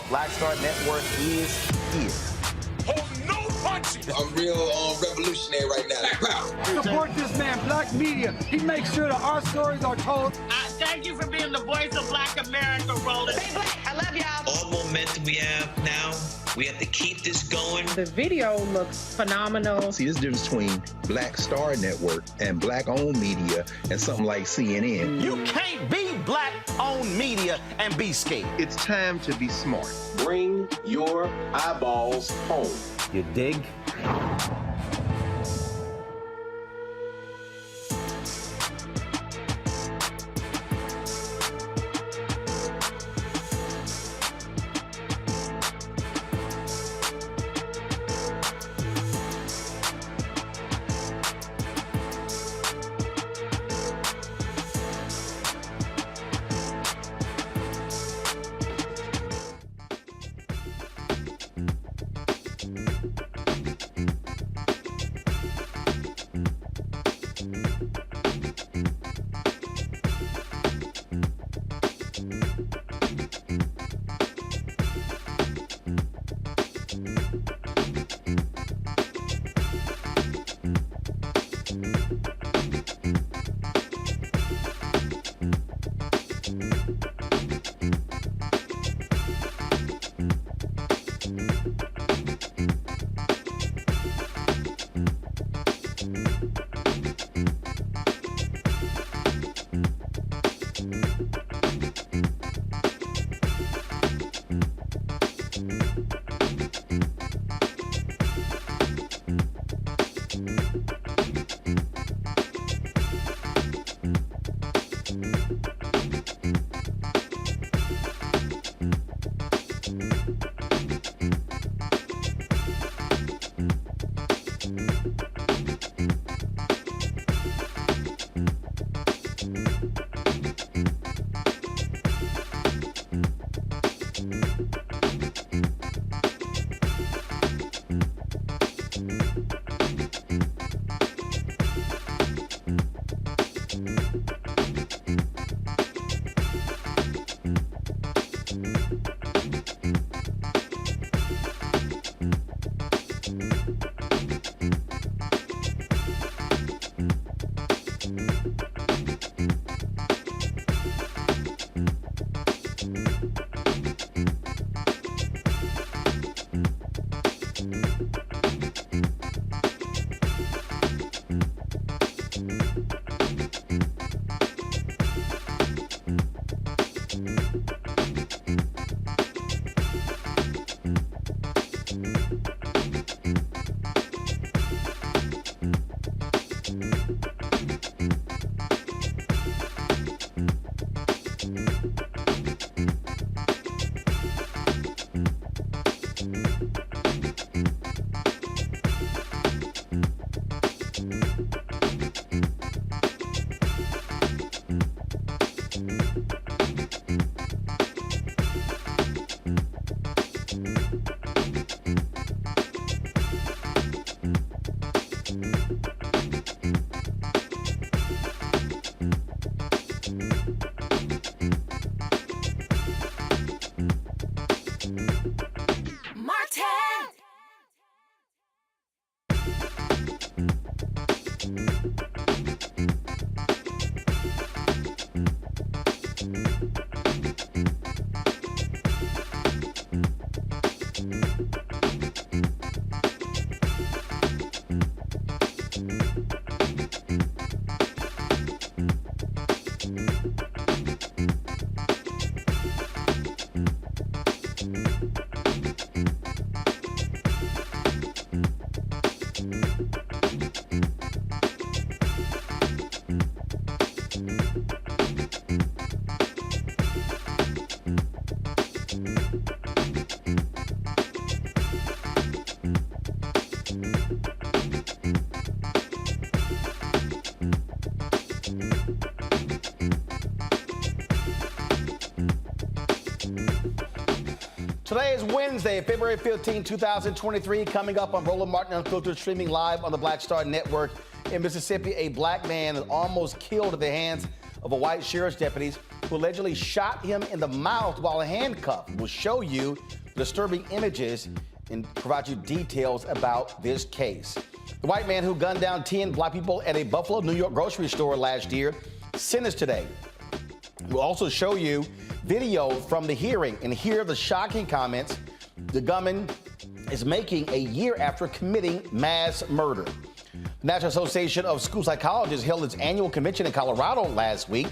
Black Star Network is here. Hold no punches! I'm real revolutionary right now. Support this man, Black Media. He makes sure that our stories are told. Thank you for being the voice of Black America, Roland. Stay black. I love y'all. All momentum we have now, we have to keep this going. The video looks phenomenal. See, this difference between Black Star Network and Black-owned media and something like CNN. You can't be Black-owned media and be scared. It's time to be smart. Bring your eyeballs home. You dig? Today is Wednesday, February 15, 2023. Coming up on Roland Martin Unfiltered, streaming live on the Black Star Network. In Mississippi, a black man is almost killed at the hands of a white sheriff's deputies who allegedly shot him in the mouth while handcuffed. We'll show you disturbing images and provide you details about this case. The white man who gunned down 10 black people at a Buffalo, New York grocery store last year, sentenced today. We'll also show you video from the hearing and hear the shocking comments the gunman is making a year after committing mass murder. The National Association of School Psychologists held its annual convention in Colorado last week,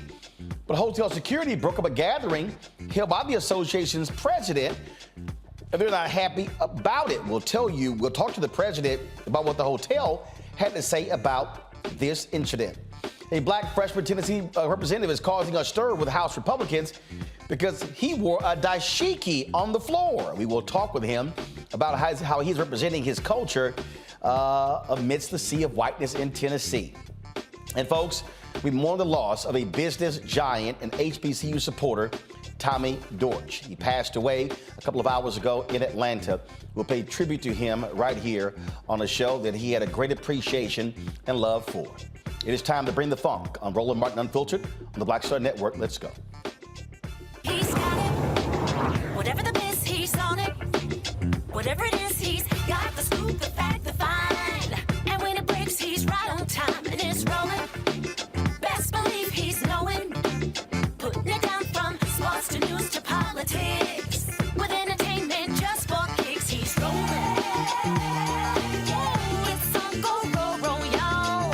but hotel security broke up a gathering held by the association's president, and they're not happy about it. We'll talk to the president about what the hotel had to say about this incident. A black freshman Tennessee representative is causing a stir with House Republicans because he wore a dashiki on the floor. We will talk with him about how he's representing his culture amidst the sea of whiteness in Tennessee. And folks, we mourn the loss of a business giant and HBCU supporter, Tommy Dortch. He passed away a couple of hours ago in Atlanta. We'll pay tribute to him right here on a show that he had a great appreciation and love for. It is time to bring the funk on Roland Martin Unfiltered on the Black Star Network. Let's go. He's got it. Whatever the miss, he's on it. Whatever it is, he's got the scoop, the fact, the find. And when it breaks, he's right on time and it's rolling. Best believe he's knowing. Putting it down from sports to news to politics. With entertainment just for kicks, he's rolling. It's on go, roll, roll, y'all.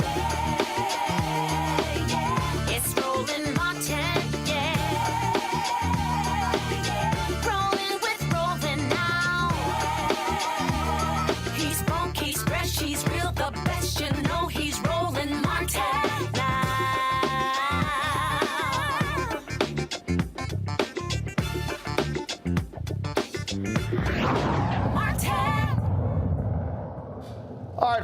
It's Roland Martin, yeah.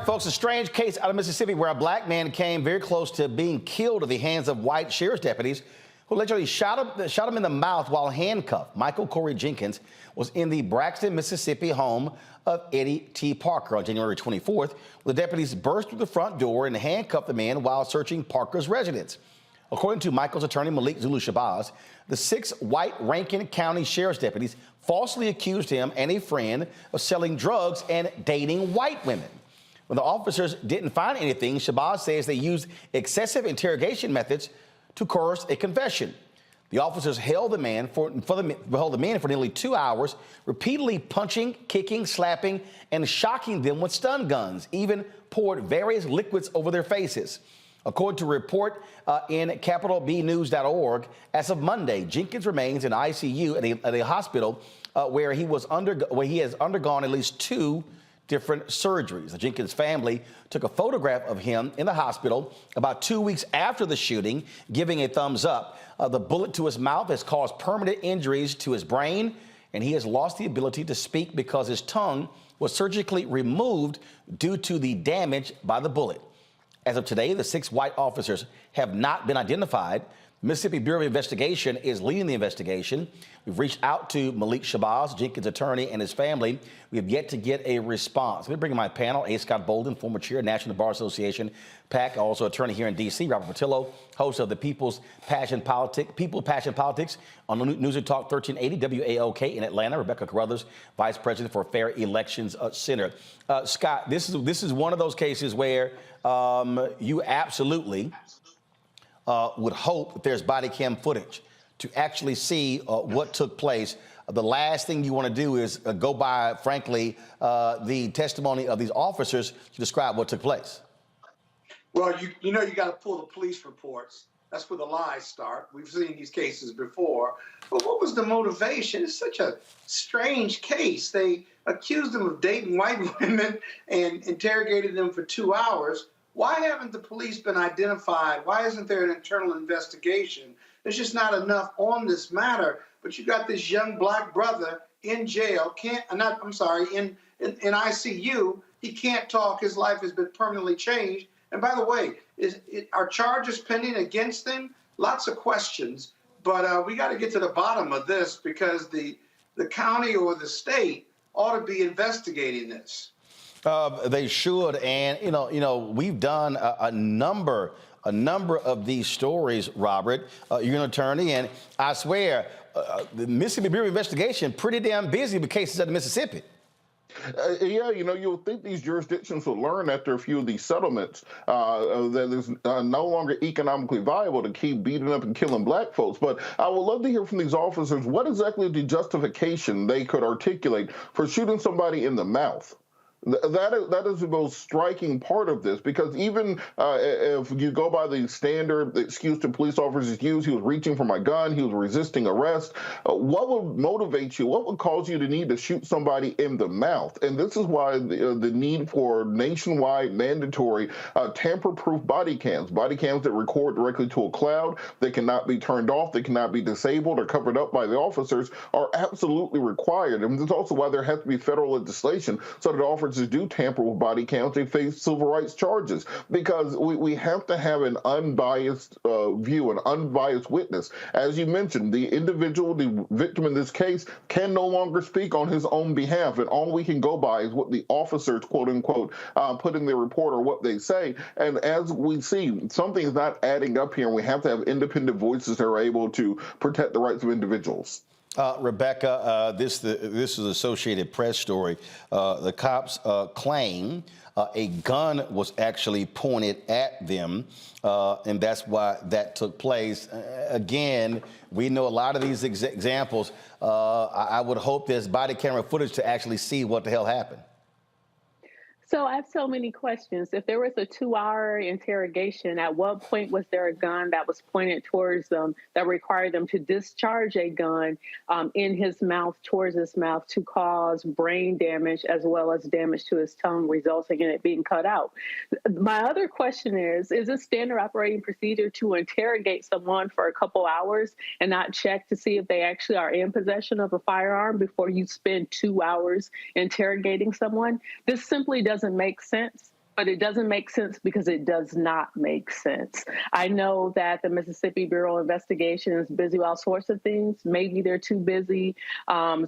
folks, a strange case out of Mississippi where a black man came very close to being killed at the hands of white sheriff's deputies who literally shot him in the mouth while handcuffed. Michael Corey Jenkins was in the Braxton, Mississippi home of Eddie T. Parker on January 24th. The deputies burst through the front door and handcuffed the man while searching Parker's residence. According to Michael's attorney, Malik Zulu Shabazz, the 6 white Rankin County sheriff's deputies falsely accused him and a friend of selling drugs and dating white women. When the officers didn't find anything, Shabazz says they used excessive interrogation methods to coerce a confession. The officers held the men for nearly 2 hours, repeatedly punching, kicking, slapping, and shocking them with stun guns, even poured various liquids over their faces. According to a report in capitalbnews.org, as of Monday, Jenkins remains in ICU at a hospital where he has undergone at least 2 different surgeries. The Jenkins family took a photograph of him in the hospital about 2 weeks after the shooting, giving a thumbs up. The bullet to his mouth has caused permanent injuries to his brain, and he has lost the ability to speak because his tongue was surgically removed due to the damage by the bullet. As of today, the 6 white officers have not been identified. Mississippi Bureau of Investigation is leading the investigation. We've reached out to Malik Shabazz, Jenkins' attorney, and his family. We have yet to get a response. Let me bring in my panel. A. Scott Bolden, former chair, National Bar Association, PAC, also attorney here in D.C. Robert Patillo, host of the People Passion Politics on News and Talk 1380 WAOK in Atlanta. Rebecca Carruthers, vice president for Fair Elections Center. Scott, this is one of those cases where you absolutely would hope that there's body cam footage to actually see what took place. The last thing you want to do is go by, frankly, the testimony of these officers to describe what took place. Well, you know you got to pull the police reports. That's where the lies start. We've seen these cases before. But what was the motivation? It's such a strange case. They accused them of dating white women and interrogated them for 2 hours. Why haven't the police been identified? Why isn't there an internal investigation? There's just not enough on this matter. But you got this young black brother in jail, in ICU. He can't talk. His life has been permanently changed. And by the way, are charges pending against them? Lots of questions. But we got to get to the bottom of this because the county or the state ought to be investigating this. They should, and we've done a number of these stories, Robert. You're an attorney, and I swear, the Mississippi Bureau of Investigation pretty damn busy with cases out of Mississippi. Yeah, you would think these jurisdictions would learn after a few of these settlements that it's no longer economically viable to keep beating up and killing black folks. But I would love to hear from these officers what exactly the justification they could articulate for shooting somebody in the mouth. That is the most striking part of this, because even if you go by the standard excuse that police officers use, he was reaching for my gun, he was resisting arrest, what would motivate you? What would cause you to need to shoot somebody in the mouth? And this is why the need for nationwide mandatory tamper-proof body cams that record directly to a cloud, that cannot be turned off, that cannot be disabled or covered up by the officers, are absolutely required. And that's also why there has to be federal legislation so that officers do tamper with body cams, they face civil rights charges, because we have to have an unbiased view, an unbiased witness. As you mentioned, the individual, the victim in this case, can no longer speak on his own behalf, and all we can go by is what the officers, quote unquote, put in their report or what they say. And as we see, something is not adding up here, and we have to have independent voices that are able to protect the rights of individuals. Rebecca, this is an Associated Press story. The cops claim a gun was actually pointed at them, and that's why that took place. Again, we know a lot of these examples. I would hope there's body camera footage to actually see what the hell happened. So I have so many questions. If there was a 2-hour interrogation, at what point was there a gun that was pointed towards them that required them to discharge a gun in his mouth, towards his mouth, to cause brain damage as well as damage to his tongue, resulting in it being cut out? My other question is it standard operating procedure to interrogate someone for a couple hours and not check to see if they actually are in possession of a firearm before you spend 2 hours interrogating someone? This simply doesn't make sense. but it doesn't make sense because it does not make sense. I know that the Mississippi Bureau of Investigation is busy with all sorts of things. Maybe they're too busy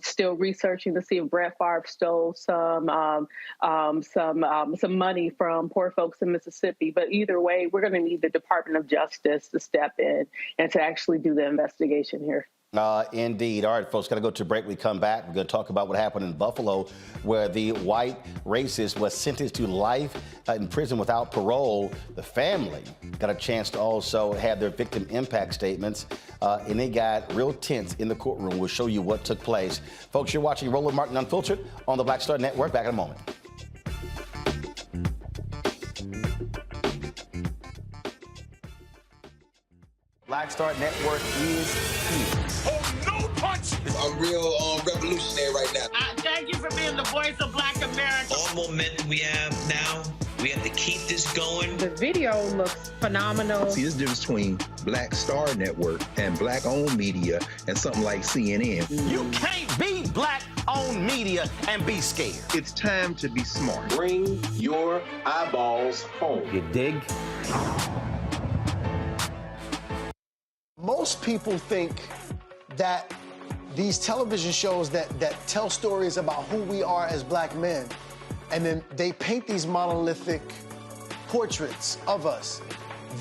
still researching to see if Brett Favre stole some money from poor folks in Mississippi. But either way, we're going to need the Department of Justice to step in and to actually do the investigation here. Indeed. All right, folks, got to go to break. We come back. We're going to talk about what happened in Buffalo, where the white racist was sentenced to life in prison without parole. The family got a chance to also have their victim impact statements, and they got real tense in the courtroom. We'll show you what took place. Folks, you're watching Roland Martin Unfiltered on the Black Star Network. Back in a moment. Black Star Network is here. Oh, no punches! I'm real revolutionary right now. Thank you for being the voice of Black America. All momentum we have now, we have to keep this going. The video looks phenomenal. See, there's a difference between Black Star Network and black-owned media and something like CNN. You can't be black-owned media and be scared. It's time to be smart. Bring your eyeballs home. You dig? Most people think that these television shows that tell stories about who we are as black men, and then they paint these monolithic portraits of us.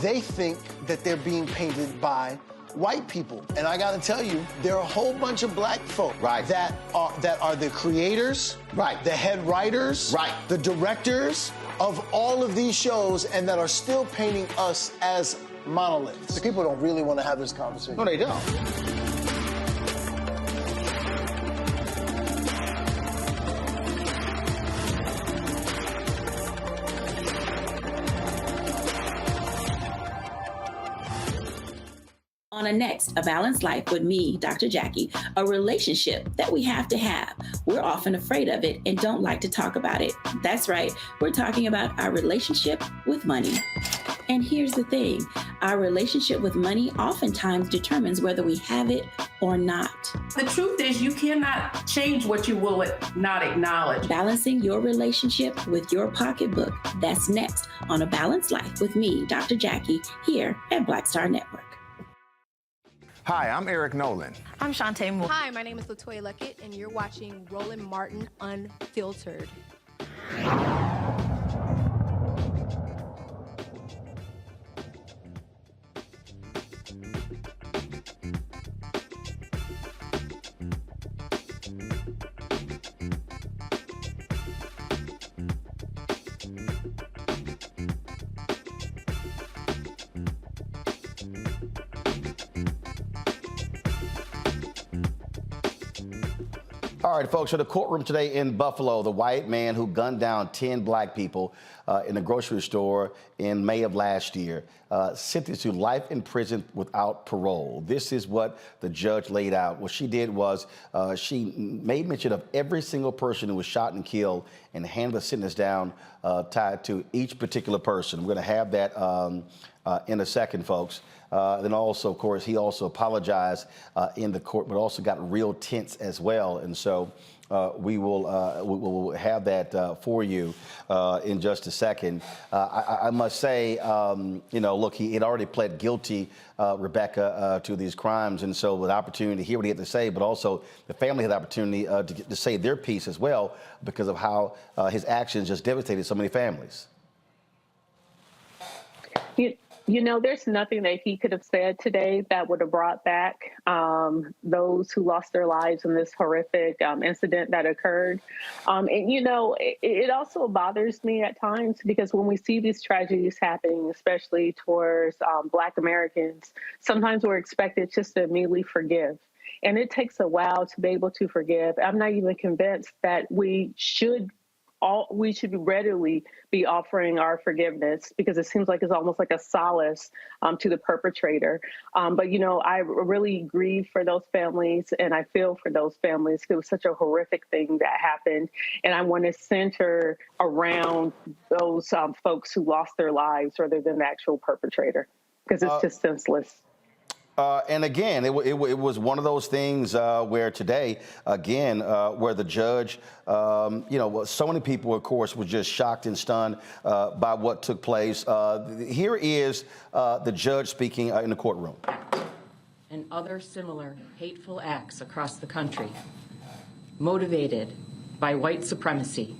They think that they're being painted by white people. And I gotta tell you, there are a whole bunch of black folk that are the creators, the head writers, the directors of all of these shows, and that are still painting us as monoliths. The people don't really want to have this conversation. No, they don't. On a next, A Balanced Life with me, Dr. Jackie, a relationship that we have to have. We're often afraid of it and don't like to talk about it. That's right, we're talking about our relationship with money. And here's the thing, our relationship with money oftentimes determines whether we have it or not. The truth is you cannot change what you will not acknowledge. Balancing your relationship with your pocketbook. That's next on A Balanced Life with me, Dr. Jackie, here at Black Star Network. Hi, I'm Eric Nolan. I'm Shantae Moore. Hi, my name is LaToya Luckett, and you're watching Roland Martin Unfiltered. All right, folks, so the courtroom today in Buffalo, the white man who gunned down 10 black people in a grocery store in May of last year, sentenced to life in prison without parole. This is what the judge laid out. What she did was she made mention of every single person who was shot and killed and handed the sentence down tied to each particular person. We're going to have that in a second, folks. Then also, of course, he also apologized in the court, but also got real tense as well. And so we will have that for you in just a second. I must say, you know, look, he had already pled guilty, Rebecca, to these crimes. And so with the opportunity to hear what he had to say, but also the family had the opportunity to say their piece as well because of how his actions just devastated so many families. You know, there's nothing that he could have said today that would have brought back those who lost their lives in this horrific incident that occurred. And, you know, it also bothers me at times because when we see these tragedies happening, especially towards Black Americans, sometimes we're expected just to immediately forgive. And it takes a while to be able to forgive. I'm not even convinced that we should readily be offering our forgiveness because it seems like it's almost like a solace to the perpetrator. But, you know, I really grieve for those families and I feel for those families. It was such a horrific thing that happened. And I want to center around those folks who lost their lives rather than the actual perpetrator because it's just senseless. And again, it was one of those things where today, again, where the judge, so many people, of course, were just shocked and stunned by what took place. Here is the judge speaking in the courtroom. And other similar hateful acts across the country, motivated by white supremacy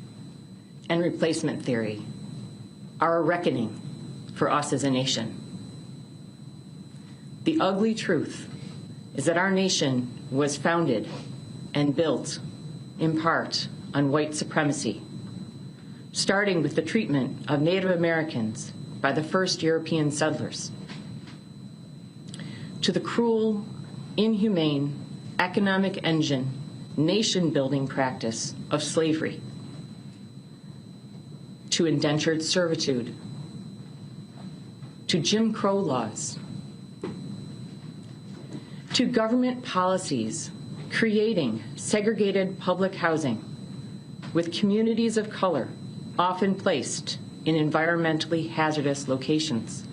and replacement theory, are a reckoning for us as a nation. The ugly truth is that our nation was founded and built in part on white supremacy, starting with the treatment of Native Americans by the first European settlers, to the cruel, inhumane, economic engine, nation-building practice of slavery, to indentured servitude, to Jim Crow laws, to government policies creating segregated public housing with communities of color often placed in environmentally hazardous locations,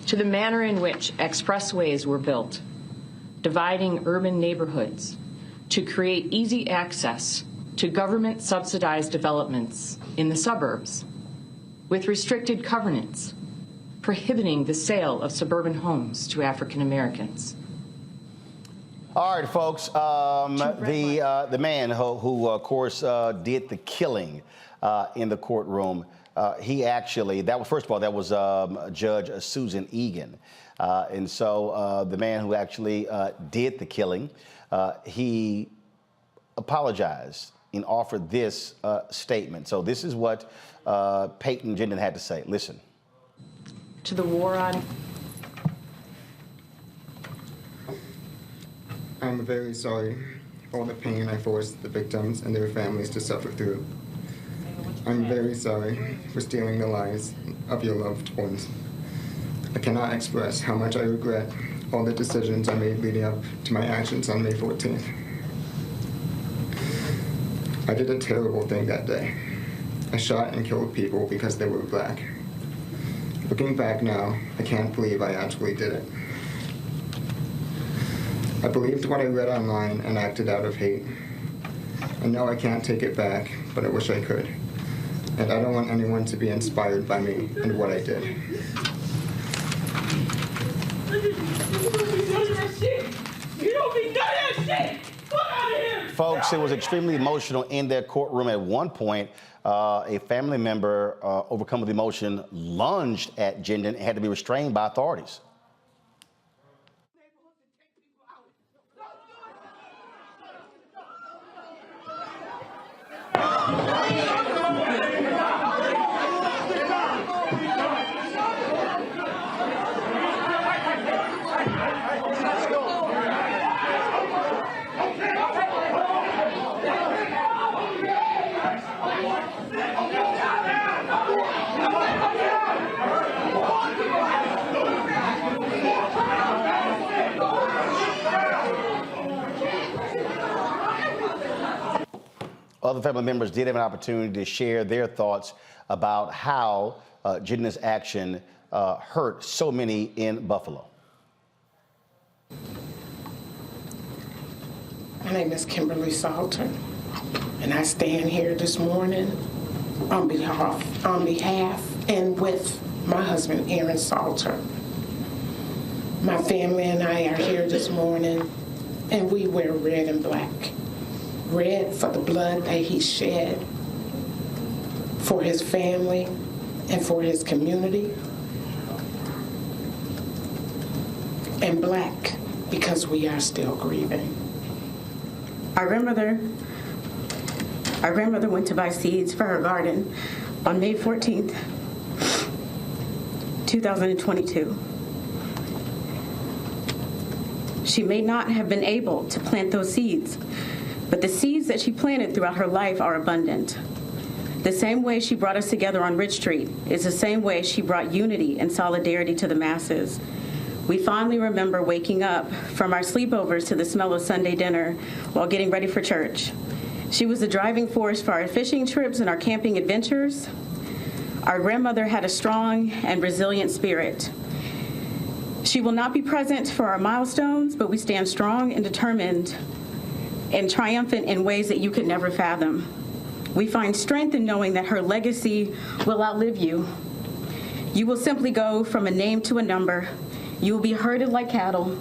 to the manner in which expressways were built, dividing urban neighborhoods to create easy access to government-subsidized developments in the suburbs with restricted covenants prohibiting the sale of suburban homes to African Americans. All right, folks. The man who of course, did the killing in the courtroom. He actually, first of all, that was Judge Susan Egan. And so the man who actually did the killing, he apologized and offered this statement. So this is what Peyton Gendon had to say. Listen. To the war on... I'm very sorry for all the pain I forced the victims and their families to suffer through. I'm very sorry for stealing the lives of your loved ones. I cannot express how much I regret all the decisions I made leading up to my actions on May 14th. I did a terrible thing that day. I shot and killed people because they were black. Looking back now, I can't believe I actually did it. I believed what I read online and acted out of hate. I know I can't take it back, but I wish I could. And I don't want anyone to be inspired by me and what I did. Folks, it was extremely emotional in their courtroom. At one point, a family member, overcome with emotion, lunged at Gendon and had to be restrained by authorities. Other family members did have an opportunity to share their thoughts about how Gendon's action hurt so many in Buffalo. My name is Kimberly Salter, and I stand here this morning on behalf and with my husband, Aaron Salter. My family and I are here this morning, and we wear red and black. Red for the blood that he shed for his family and for his community, and black because we are still grieving. Our grandmother went to buy seeds for her garden on May 14th, 2022. She may not have been able to plant those seeds, but the seeds that she planted throughout her life are abundant. The same way she brought us together on Ridge Street is the same way she brought unity and solidarity to the masses. We fondly remember waking up from our sleepovers to the smell of Sunday dinner while getting ready for church. She was the driving force for our fishing trips and our camping adventures. Our grandmother had a strong and resilient spirit. She will not be present for our milestones, but we stand strong and determined and triumphant in ways that you could never fathom. We find strength in knowing that her legacy will outlive you. You will simply go from a name to a number. You will be herded like cattle.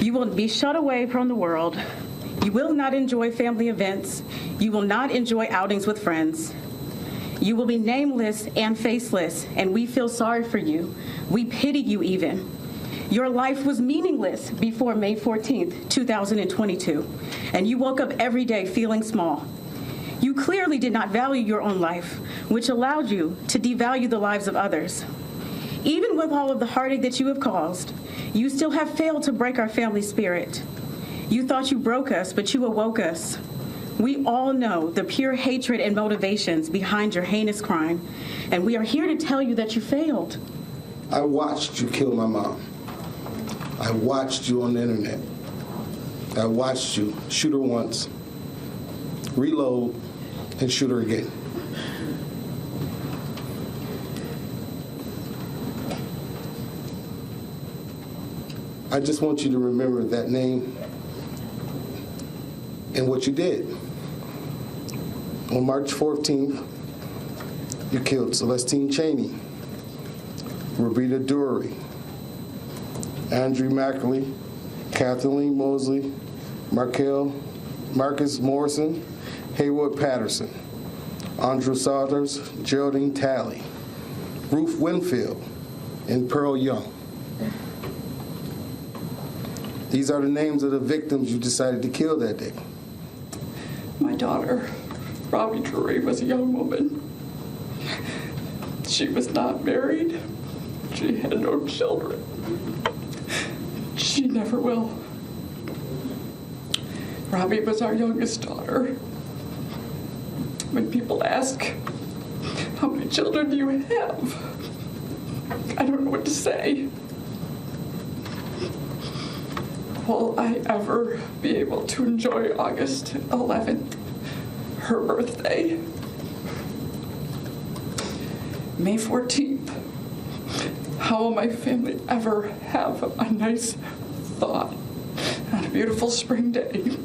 You will be shut away from the world. You will not enjoy family events. You will not enjoy outings with friends. You will be nameless and faceless, and we feel sorry for you. We pity you even. Your life was meaningless before May 14th, 2022, and you woke up every day feeling small. You clearly did not value your own life, which allowed you to devalue the lives of others. Even with all of the heartache that you have caused, you still have failed to break our family spirit. You thought you broke us, but you awoke us. We all know the pure hatred and motivations behind your heinous crime, and we are here to tell you that you failed. I watched you kill my mom. I watched you on the internet. I watched you shoot her once, reload, and shoot her again. I just want you to remember that name and what you did. On March 14th, you killed Celestine Cheney, Roberta Dury, Andrew Mackley, Kathleen Mosley, Marcus Morrison, Haywood Patterson, Andrew Saunders, Geraldine Talley, Ruth Winfield, and Pearl Young. These are the names of the victims you decided to kill that day. My daughter, Robbie Drury, was a young woman. She was not married. She had no children. She never will. Robbie was our youngest daughter. When people ask, how many children do you have? I don't know what to say. Will I ever be able to enjoy August 11th, her birthday? May 14th, how will my family ever have a nice thought on a beautiful spring day?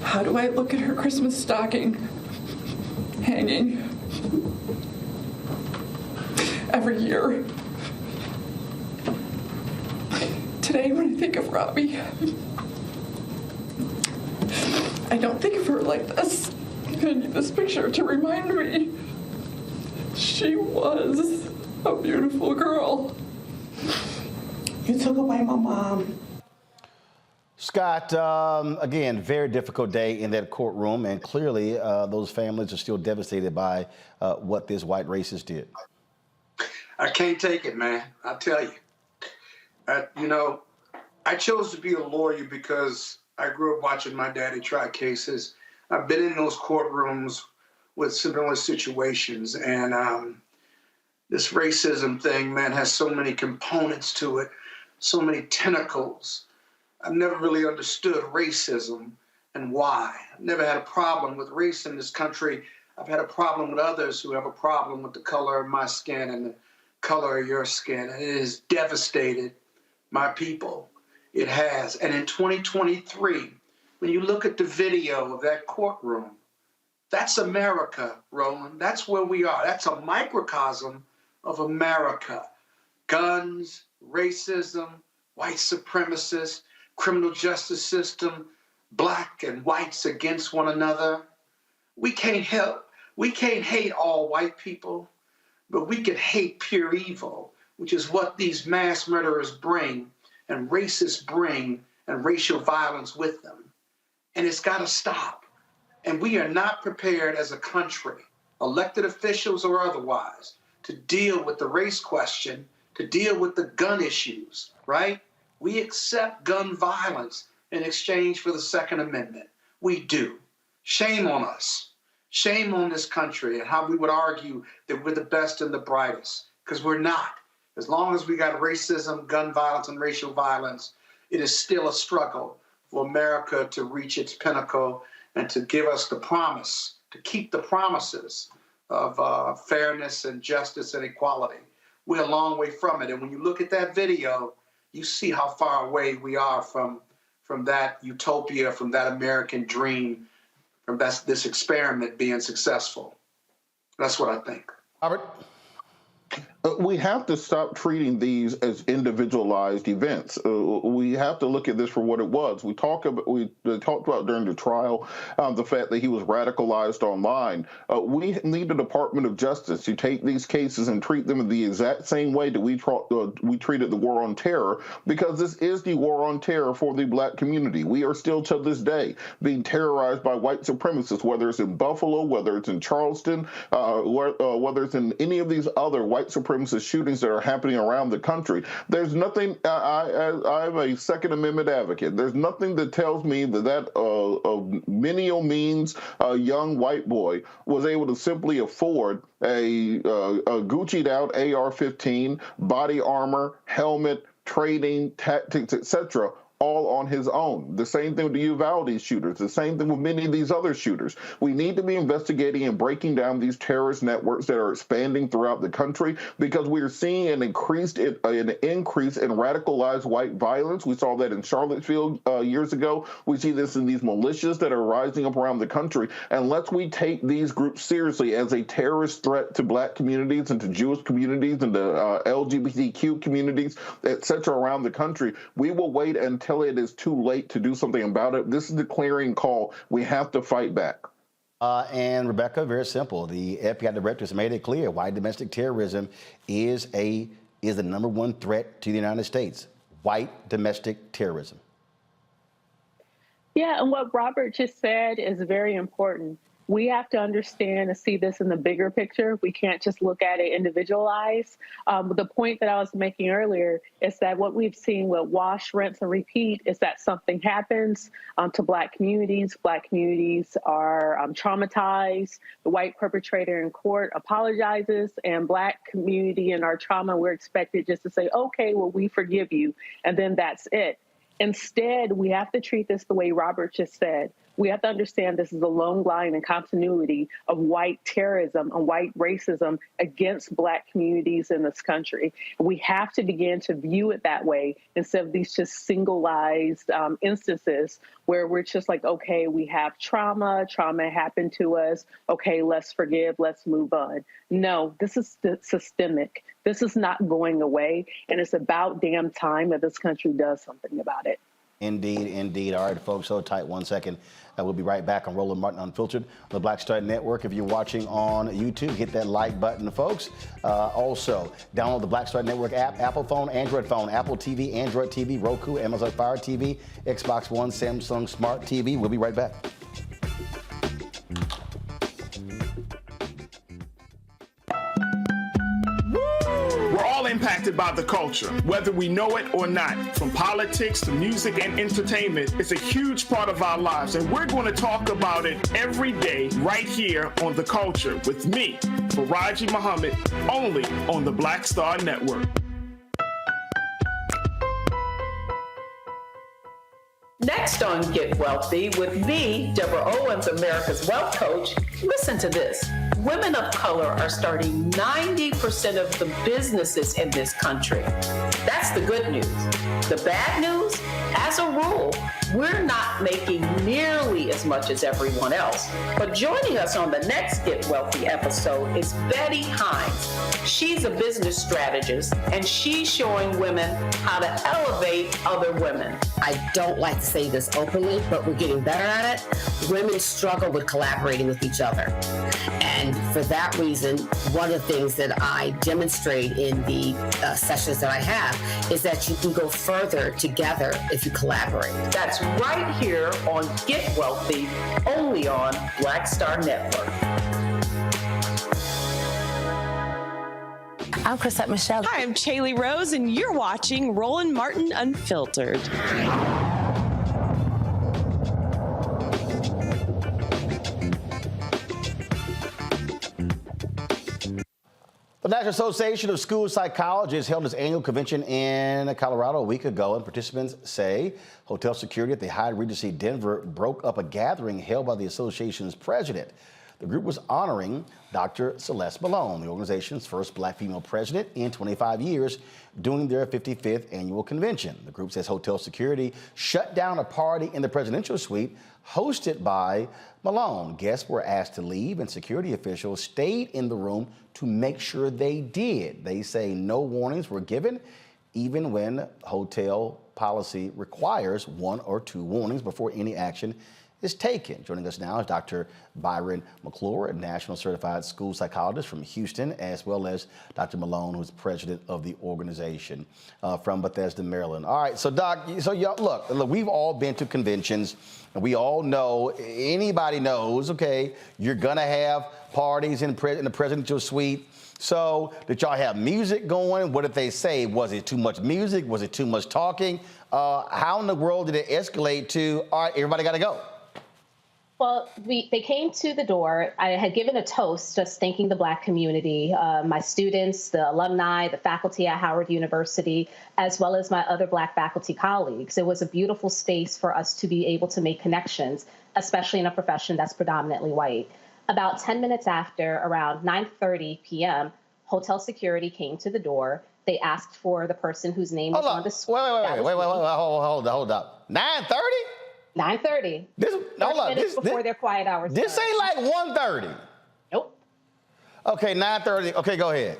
How do I look at her Christmas stocking hanging every year? Today, when I think of Robbie, I don't think of her like this. I need this picture to remind me she was a beautiful girl. You took away my mom. Scott, again, very difficult day in that courtroom, and clearly those families are still devastated by what this white racist did. I can't take it, man. I'll tell you. I chose to be a lawyer because I grew up watching my daddy try cases. I've been in those courtrooms with similar situations, and this racism thing, man, has so many components to it, so many tentacles. I've never really understood racism and why. I've never had a problem with race in this country. I've had a problem with others who have a problem with the color of my skin and the color of your skin, and it has devastated my people. It has. And in 2023, when you look at the video of that courtroom, that's America, Roland. That's where we are. That's a microcosm of America. Guns, racism, white supremacists, criminal justice system, black and whites against one another. We can't hate all white people, but we can hate pure evil, which is what these mass murderers bring, and racists bring, and racial violence with them. And it's got to stop. And we are not prepared as a country, elected officials or otherwise, to deal with the race question, to deal with the gun issues, right? We accept gun violence in exchange for the Second Amendment. We do. Shame on us. Shame on this country and how we would argue that we're the best and the brightest, because we're not. As long as we got racism, gun violence, and racial violence, it is still a struggle for America to reach its pinnacle and to give us the promise, to keep the promises fairness and justice and equality. We're a long way from it. And when you look at that video, you see how far away we are from that utopia, from that American dream, from this experiment being successful. That's what I think. Robert? We have to stop treating these as individualized events. We have to look at this for what it was. We talked about during the trial the fact that he was radicalized online. We need the Department of Justice to take these cases and treat them in the exact same way that we treated the war on terror, because this is the war on terror for the Black community. We are still to this day being terrorized by white supremacists, whether it's in Buffalo, whether it's in Charleston, whether it's in any of these other white supremacist shootings that are happening around the country. There's nothing, I'm a Second Amendment advocate. There's nothing that tells me that menial means young white boy was able to simply afford a Gucci'd out AR-15, body armor, helmet, training, tactics, etc., all on his own. The same thing with the Uvalde shooters, the same thing with many of these other shooters. We need to be investigating and breaking down these terrorist networks that are expanding throughout the country, because we are seeing an increase in radicalized white violence. We saw that in Charlottesville years ago. We see this in these militias that are rising up around the country. Unless we take these groups seriously as a terrorist threat to Black communities and to Jewish communities and to LGBTQ communities, etc., around the country, we will wait until it is too late to do something about it. This is the clarion call. We have to fight back. And Rebecca, very simple. The FBI director has made it clear why domestic terrorism is the #1 threat to the United States. White domestic terrorism. Yeah, and what Robert just said is very important. We have to understand and see this in the bigger picture. We can't just look at it individualized. The point that I was making earlier is that what we've seen with wash, rinse, and repeat is that something happens to Black communities. Black communities are traumatized. The white perpetrator in court apologizes, and Black community in our trauma, we're expected just to say, okay, well, we forgive you, and then that's it. Instead, we have to treat this the way Robert just said. We have to understand this is a long line and continuity of white terrorism and white racism against Black communities in this country. We have to begin to view it that way instead of these just singleized instances where we're just like, okay, we have trauma happened to us. Okay, let's forgive, let's move on. No, this is systemic. This is not going away. And it's about damn time that this country does something about it. Indeed, indeed. All right, folks, hold tight 1 second. We'll be right back on Roland Martin Unfiltered on the Black Star Network. If you're watching on YouTube, hit that like button, folks. Also, download the Black Star Network app, Apple phone, Android phone, Apple TV, Android TV, Roku, Amazon Fire TV, Xbox One, Samsung Smart TV. We'll be right back. Impacted by the culture, whether we know it or not. From politics to music and entertainment, it's a huge part of our lives, and we're going to talk about it every day right here on The Culture with me, Faraji Muhammad, only on the Black Star Network. Next on Get Wealthy with me, Deborah Owens, America's Wealth Coach. Listen to this. Women of color are starting 90% of the businesses in this country. That's the good news. The bad news, as a rule, we're not making nearly as much as everyone else. But joining us on the next Get Wealthy episode is Betty Hines. She's a business strategist, and she's showing women how to elevate other women. I don't like to say this openly, but we're getting better at it. Women struggle with collaborating with each other. And for that reason, one of the things that I demonstrate in the sessions that I have is that you can go further together if you collaborate. That's right here on Get Wealthy, only on Black Star Network. I'm Chrisette Michelle. Hi, I'm Chaley Rose, and you're watching Roland Martin Unfiltered. The National Association of School Psychologists held its annual convention in Colorado a week ago, and participants say hotel security at the Hyatt Regency Denver broke up a gathering held by the association's president. The group was honoring Dr. Celeste Malone, the organization's first black female president in 25 years, during their 55th annual convention. The group says hotel security shut down a party in the presidential suite hosted by Malone. Guests were asked to leave, and security officials stayed in the room to make sure they did. They say no warnings were given, even when hotel policy requires 1 or 2 warnings before any action is taken. Joining us now is Dr. Byron McClure, a national certified school psychologist from Houston, as well as Dr. Malone, who's president of the organization from Bethesda, Maryland. All right, so Doc, so y'all, look, we've all been to conventions, and we all know, anybody knows, okay, you're gonna have parties in the presidential suite. So did y'all have music going? What did they say? Was it too much music? Was it too much talking? How in the world did it escalate to, all right, everybody gotta go? Well, they came to the door. I had given a toast just thanking the Black community, my students, the alumni, the faculty at Howard University, as well as my other Black faculty colleagues. It was a beautiful space for us to be able to make connections, especially in a profession that's predominantly white. About 10 minutes after, around 9:30 p.m., hotel security came to the door. They asked for the person whose name was on the suite. Wait, hold up. 9:30? 9:30. Minutes before their quiet hours. This ain't like 1:30. Nope. Okay, 9:30. Okay, go ahead.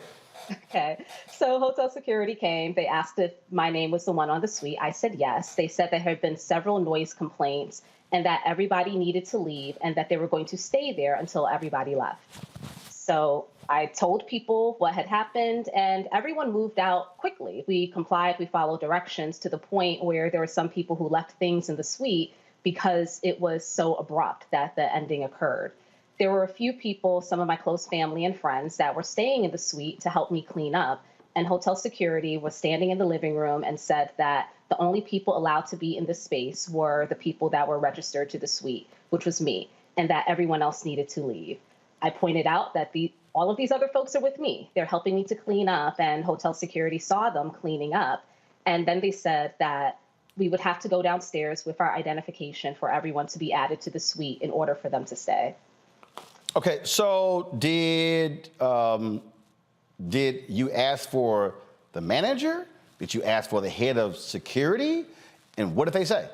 Okay. So hotel security came. They asked if my name was the one on the suite. I said yes. They said there had been several noise complaints and that everybody needed to leave and that they were going to stay there until everybody left. So I told people what had happened, and everyone moved out quickly. We complied, we followed directions to the point where there were some people who left things in the suite because it was so abrupt that the ending occurred. There were a few people, some of my close family and friends, that were staying in the suite to help me clean up, and hotel security was standing in the living room and said that the only people allowed to be in the space were the people that were registered to the suite, which was me, and that everyone else needed to leave. I pointed out that all of these other folks are with me. They're helping me to clean up, and hotel security saw them cleaning up. And then they said that we would have to go downstairs with our identification for everyone to be added to the suite in order for them to stay. Okay, so did you ask for the manager? Did you ask for the head of security? And what did they say?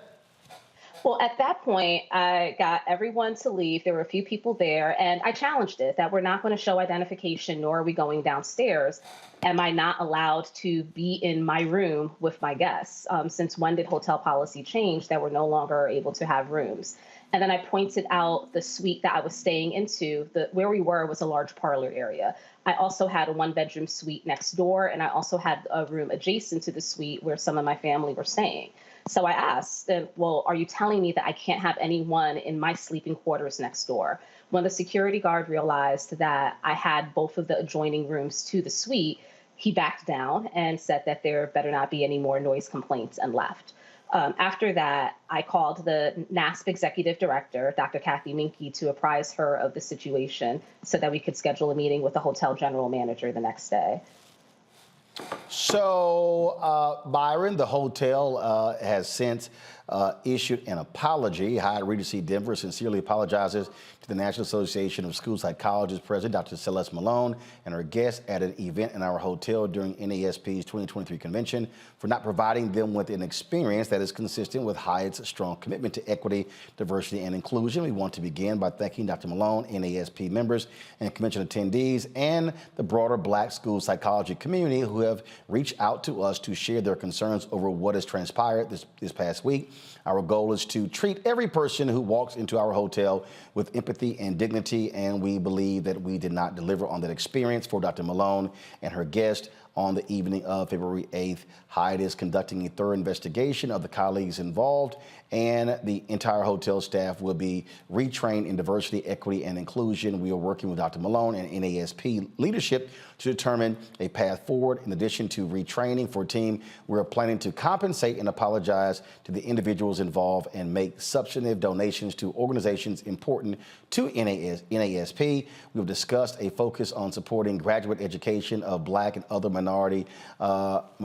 Well, at that point, I got everyone to leave. There were a few people there, and I challenged it that we're not going to show identification, nor are we going downstairs. Am I not allowed to be in my room with my guests? Since when did hotel policy change that we're no longer able to have rooms? And then I pointed out the suite that I was staying into. Where we were was a large parlor area. I also had a 1-bedroom suite next door, and I also had a room adjacent to the suite where some of my family were staying. So I asked, well, are you telling me that I can't have anyone in my sleeping quarters next door? When the security guard realized that I had both of the adjoining rooms to the suite, he backed down and said that there better not be any more noise complaints and left. After that, I called the NASP executive director, Dr. Kathy Minke, to apprise her of the situation so that we could schedule a meeting with the hotel general manager the next day. So, Byron, the hotel has since issued an apology. Hyatt Regency Denver sincerely apologizes to the National Association of School Psychologists President Dr. Celeste Malone and her guests at an event in our hotel during NASP's 2023 convention for not providing them with an experience that is consistent with Hyatt's strong commitment to equity, diversity, and inclusion. We want to begin by thanking Dr. Malone, NASP members, and convention attendees, and the broader Black school psychology community who have reached out to us to share their concerns over what has transpired this past week. Our goal is to treat every person who walks into our hotel with empathy and dignity, and we believe that we did not deliver on that experience for Dr. Malone and her guest. On the evening of February 8th, Hyatt is conducting a thorough investigation of the colleagues involved, and the entire hotel staff will be retrained in diversity, equity, and inclusion. We are working with Dr. Malone and NASP leadership to determine a path forward. In addition to retraining for a team, we're planning to compensate and apologize to the individuals involved and make substantive donations to organizations important to NASP. We've discussed a focus on supporting graduate education of Black and other minority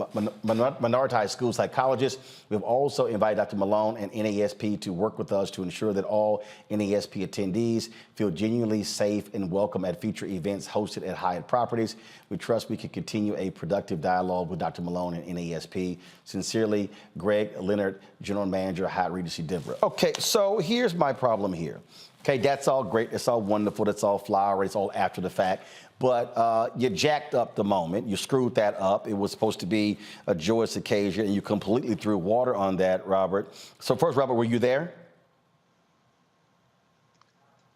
minoritized school psychologists. We've also invited Dr. Malone and NASP to work with us to ensure that all NASP attendees feel genuinely safe and welcome at future events hosted at Hyatt properties. We trust we can continue a productive dialogue with Dr. Malone and NASP. Sincerely, Greg Leonard, General Manager, Hyatt Regency Denver. Okay, so here's my problem here. Okay, that's all great, that's all wonderful, that's all flowery, it's all after the fact. But you jacked up the moment, you screwed that up. It was supposed to be a joyous occasion, and you completely threw water on that, Robert. So first, Robert, were you there?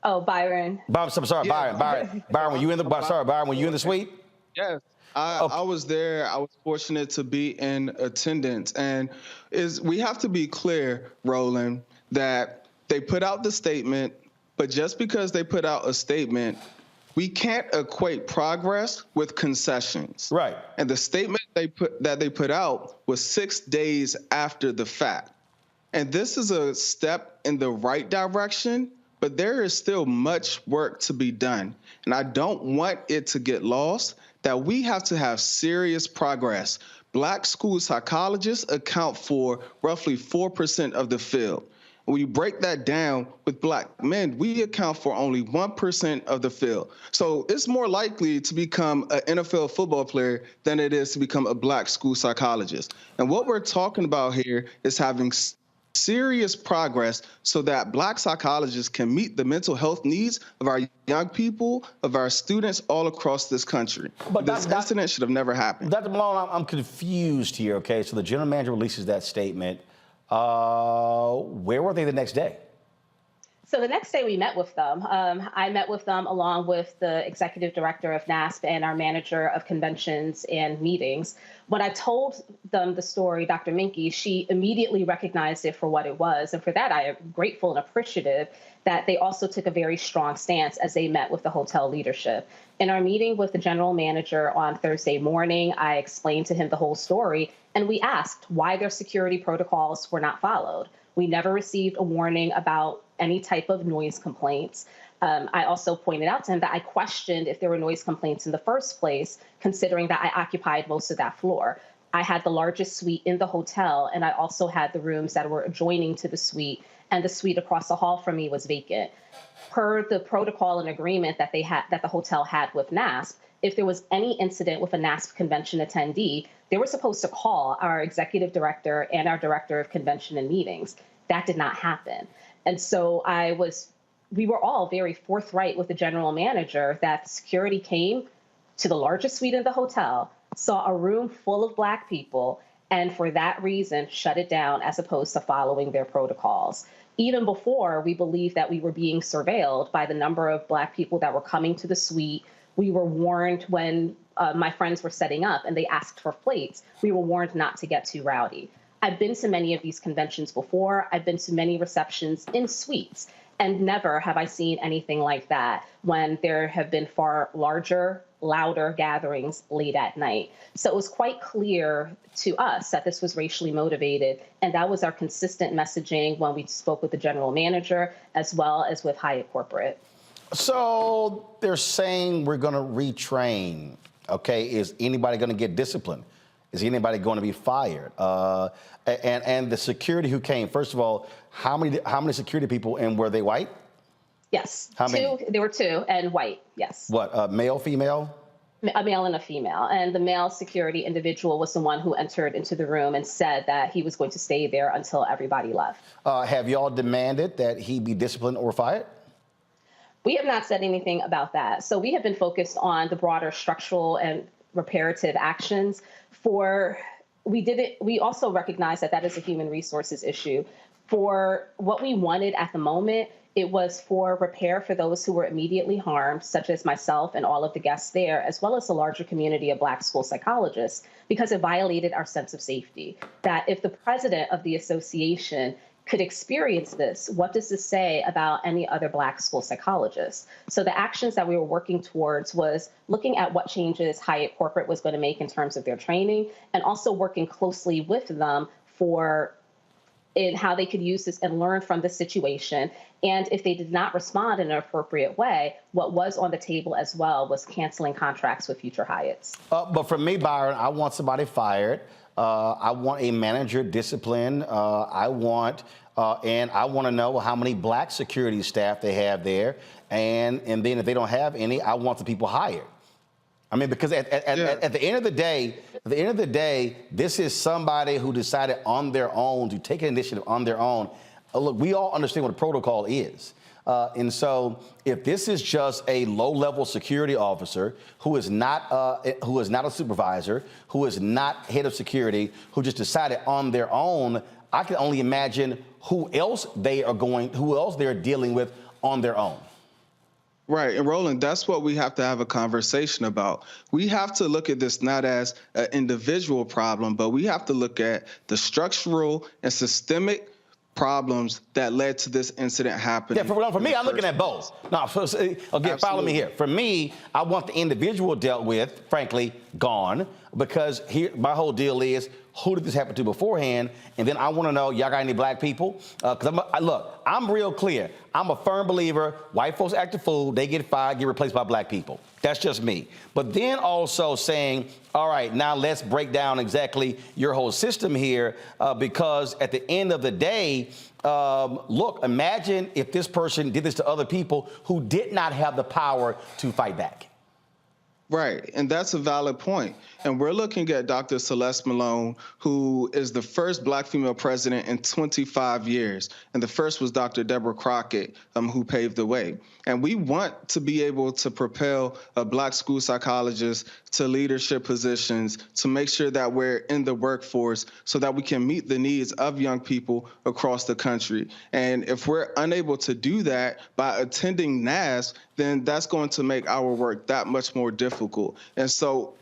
Oh, Byron. I'm sorry, Yeah. Byron, were you in the? Byron, were you in the suite? Yes, I was there. I was fortunate to be in attendance, and we have to be clear, Roland, that they put out the statement, but just because they put out a statement, we can't equate progress with concessions. Right. And the statement they put out was 6 days after the fact, and this is a step in the right direction. But there is still much work to be done. And I don't want it to get lost that we have to have serious progress. Black school psychologists account for roughly 4% of the field. When you break that down with Black men, we account for only 1% of the field. So it's more likely to become an NFL football player than it is to become a Black school psychologist. And what we're talking about here is having serious progress so that Black psychologists can meet the mental health needs of our young people, of our students all across this country. But this incident should have never happened. Dr. Malone, I'm confused here, okay? So the general manager releases that statement. Where were they the next day? So the next day we met with them. I met with them along with the executive director of NASP and our manager of conventions and meetings. When I told them the story, Dr. Minky, she immediately recognized it for what it was. And for that, I am grateful and appreciative that they also took a very strong stance as they met with the hotel leadership. In our meeting with the general manager on Thursday morning, I explained to him the whole story, and we asked why their security protocols were not followed. We never received a warning about any type of noise complaints. I also pointed out to him that I questioned if there were noise complaints in the first place, considering that I occupied most of that floor. I had the largest suite in the hotel, and I also had the rooms that were adjoining to the suite, and the suite across the hall from me was vacant. Per the protocol and agreement that the hotel had with NASP, if there was any incident with a NASP convention attendee, they were supposed to call our executive director and our director of convention and meetings. That did not happen. And so we were all very forthright with the general manager that security came to the largest suite in the hotel, saw a room full of Black people, and for that reason shut it down as opposed to following their protocols. Even before, we believed that we were being surveilled by the number of Black people that were coming to the suite. We were warned when my friends were setting up and they asked for plates. We were warned not to get too rowdy. I've been to many of these conventions before. I've been to many receptions in suites, and never have I seen anything like that when there have been far larger, louder gatherings late at night. So it was quite clear to us that this was racially motivated, and that was our consistent messaging when we spoke with the general manager as well as with Hyatt Corporate. So they're saying we're going to retrain. Okay, is anybody going to get disciplined? Is anybody going to be fired? And the security who came, first of all, how many security people, and were they white? Yes, how many? There were two, and white, yes. What, male, female? A male and a female. And the male security individual was the one who entered into the room and said that he was going to stay there until everybody left. Have y'all demanded that he be disciplined or fired? We have not said anything about that. So we have been focused on the broader structural and reparative actions. We also recognize that is a human resources issue. For what we wanted at the moment, it was for repair for those who were immediately harmed, such as myself and all of the guests there, as well as the larger community of Black school psychologists, because it violated our sense of safety. That if the president of the association could experience this, what does this say about any other Black school psychologists? So the actions that we were working towards was looking at what changes Hyatt Corporate was going to make in terms of their training, and also working closely with them for in how they could use this and learn from the situation. And if they did not respond in an appropriate way, what was on the table as well was canceling contracts with future Hyatts. But for me, Byron, I want somebody fired. I want a manager disciplined. I want to know how many black security staff they have there. And then if they don't have any, I want the people hired. I mean, because at the end of the day, this is somebody who decided on their own to take an initiative on their own. Look, we all understand what a protocol is. And so if this is just a low-level security officer who is not a supervisor, who is not head of security, who just decided on their own, I can only imagine who else they're dealing with on their own. Right. And Roland, that's what we have to have a conversation about. We have to look at this not as an individual problem, but we have to look at the structural and systemic problems that led to this incident happening. Yeah, for me, I'm looking at both. No, again, follow me here. For me, I want the individual dealt with, frankly, gone, because here my whole deal is, who did this happen to beforehand? And then I want to know, y'all got any black people? Because look, I'm real clear. I'm a firm believer, white folks act a fool, they get fired, get replaced by black people. That's just me. But then also saying, all right, now let's break down exactly your whole system here, because at the end of the day, look, imagine if this person did this to other people who did not have the power to fight back. Right, and that's a valid point. And we're looking at Dr. Celeste Malone, who is the first black female president in 25 years. And the first was Dr. Deborah Crockett, who paved the way. And we want to be able to propel black school psychologists to leadership positions, to make sure that we're in the workforce so that we can meet the needs of young people across the country. And if we're unable to do that by attending NASP, then that's going to make our work that much more difficult. And so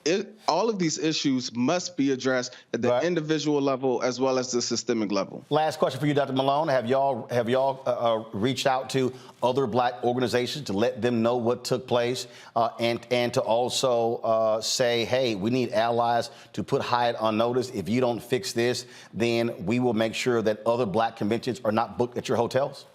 all of these issues must be addressed at the individual level as well as the systemic level. Last question for you, Dr. Malone. Have y'all reached out to other black organizations to let them know what took place, and to also say, hey, we need allies to put Hyatt on notice. If you don't fix this, then we will make sure that other black conventions are not booked at your hotels?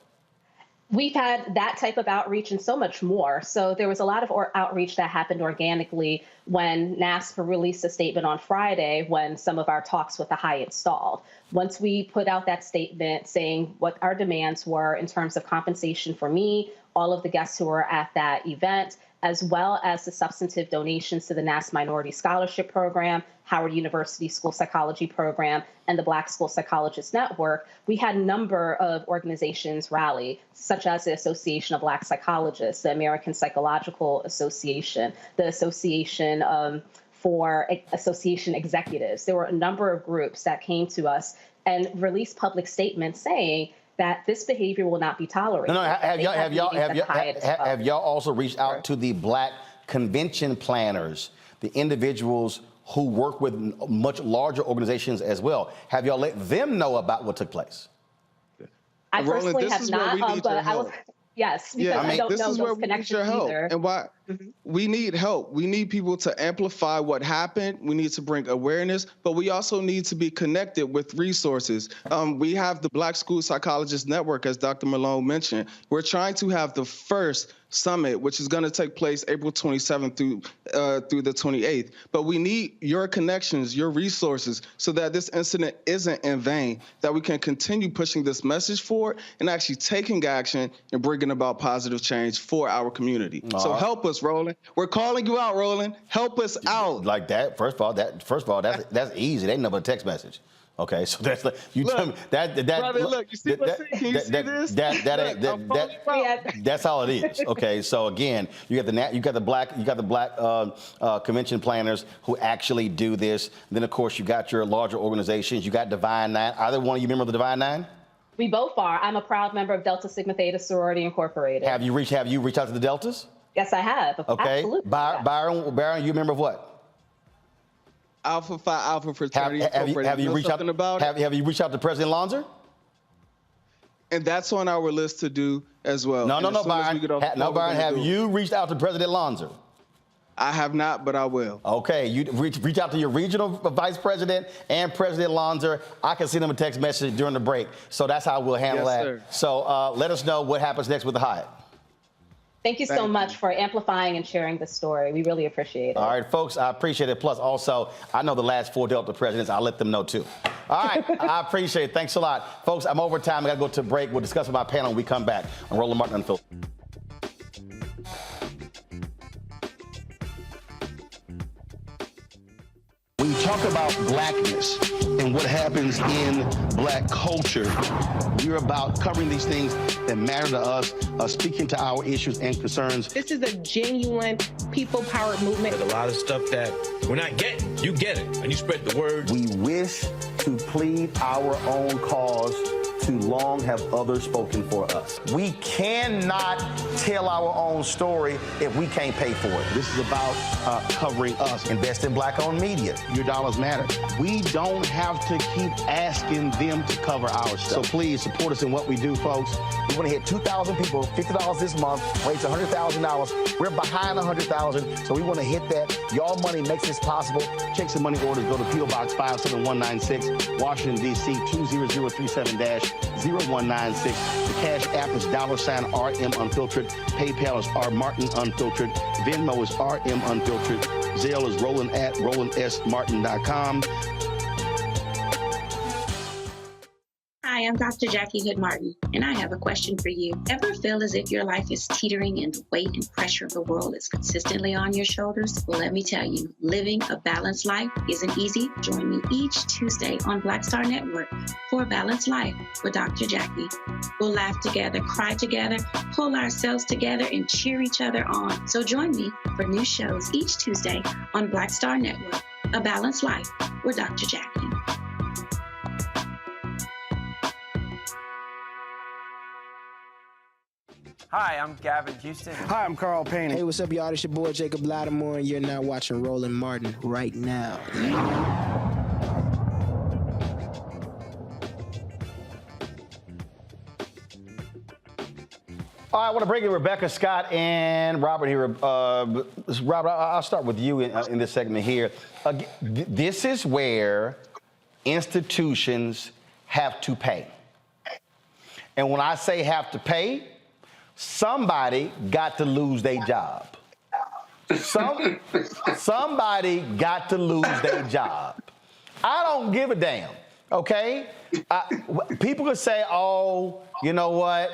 We've had that type of outreach and so much more. So there was a lot of outreach that happened organically when NASP released a statement on Friday when some of our talks with the Hyatt stalled. Once we put out that statement saying what our demands were in terms of compensation for me, all of the guests who were at that event, as well as the substantive donations to the NASP Minority Scholarship Program, Howard University School Psychology Program, and the Black School Psychologists Network, we had a number of organizations rally, such as the Association of Black Psychologists, the American Psychological Association, the Association for Association Executives. There were a number of groups that came to us and released public statements saying that this behavior will not be tolerated. No, have y'all also reached out to the black convention planners, the individuals who work with much larger organizations as well? Have y'all let them know about what took place? I personally have not, but I was, yes, because I don't know those connections either. And why we need help. We need people to amplify what happened. We need to bring awareness, but we also need to be connected with resources. We have the Black School Psychologists Network, as Dr. Malone mentioned. We're trying to have the first summit, which is going to take place April 27th through the 28th. But we need your connections, your resources, so that this incident isn't in vain, that we can continue pushing this message forward and actually taking action and bringing about positive change for our community. So help us, Roland. We're calling you out, Roland. Help us out. Like that. First of all, that's easy. They ain't no but a text message. Okay, so that's like you tell me that brother, look, you see what's saying? Can you see this? That's all it is. Okay, so again, you got the black convention planners who actually do this. Then of course you got your larger organizations. You got Divine Nine. Either one of you member of the Divine Nine? We both are. I'm a proud member of Delta Sigma Theta Sorority Incorporated. Have you reached out to the Deltas? Yes, I have. Okay. Absolutely. Byron, you member of what? Alpha Phi Alpha Fraternity Incorporated. Have you reached out to President Lonzer? And that's on our list to do as well. No, Byron. Byron, have you reached out to President Lonzer? I have not, but I will. Okay, you reach out to your regional vice president and President Lonzer. I can send them a text message during the break. So that's how we'll handle that. Sir. So let us know what happens next with the Hyatt. Thank you so much for amplifying and sharing the story. We really appreciate it. All right, folks, I appreciate it. Plus, also, I know the last 4 Delta presidents. I'll let them know, too. All right, I appreciate it. Thanks a lot. Folks, I'm over time. I got to go to a break. We'll discuss with my panel when we come back on Roland Martin Unfiltered. When you talk about blackness and what happens in black culture, we're about covering these things that matter to us, speaking to our issues and concerns. This is a genuine people-powered movement. There's a lot of stuff that we're not getting. You get it, and you spread the word. We wish to plead our own cause. Too long have others spoken for us. We cannot tell our own story if we can't pay for it. This is about covering us. Invest in black-owned media. Your dollars matter. We don't have to keep asking them to cover our stuff. So please support us in what we do, folks. We want to hit 2,000 people, $50 this month, raise $100,000. We're behind 100,000, so we want to hit that. Y'all money makes this possible. Check some money orders. Go to P.O. Box 57196, Washington, D.C. 20037-0196. The Cash App is $RM Unfiltered. PayPal is R Martin Unfiltered. Venmo is RM Unfiltered. Zelle is Roland at RolandSMartin.com. Hi, I'm Dr. Jackie Hood Martin, and I have a question for you. Ever feel as if your life is teetering and the weight and pressure of the world is consistently on your shoulders? Well, let me tell you, living a balanced life isn't easy. Join me each Tuesday on Black Star Network for A Balanced Life with Dr. Jackie. We'll laugh together, cry together, pull ourselves together, and cheer each other on. So join me for new shows each Tuesday on Black Star Network, A Balanced Life with Dr. Jackie. Hi, I'm Gavin Houston. Hi, I'm Carl Payne. Hey, what's up, y'all? It's your boy Jacob Lattimore, and you're now watching Roland Martin right now. All right, I want to bring in Rebecca Scott and Robert here. Robert, I'll start with you in this segment here. This is where institutions have to pay. And when I say have to pay, somebody got to lose their job. Somebody got to lose their job. I don't give a damn, okay? People could say, oh, you know what?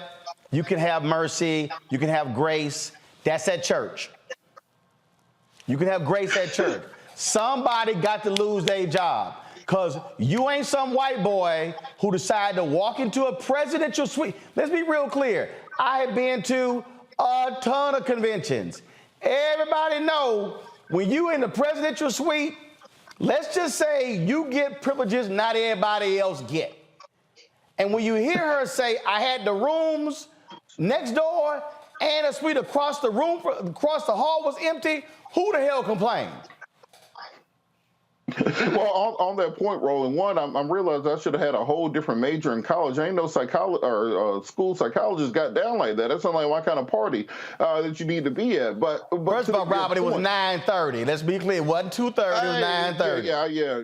You can have mercy. You can have grace. That's at church. You can have grace at church. Somebody got to lose their job. Because you ain't some white boy who decided to walk into a presidential suite. Let's be real clear. I have been to a ton of conventions. Everybody know when you in the presidential suite, let's just say you get privileges not everybody else get. And when you hear her say, I had the rooms next door and a suite across the room, across the hall was empty, who the hell complained? Well, on that point, Roland, one, I'm realizing I should have had a whole different major in college. I ain't no school psychologist got down like that. That's not like my kind of party that you need to be at. But first of all, Robert, it was 9:30. Let's be clear. It wasn't 2:30. It was 9:30. Yeah.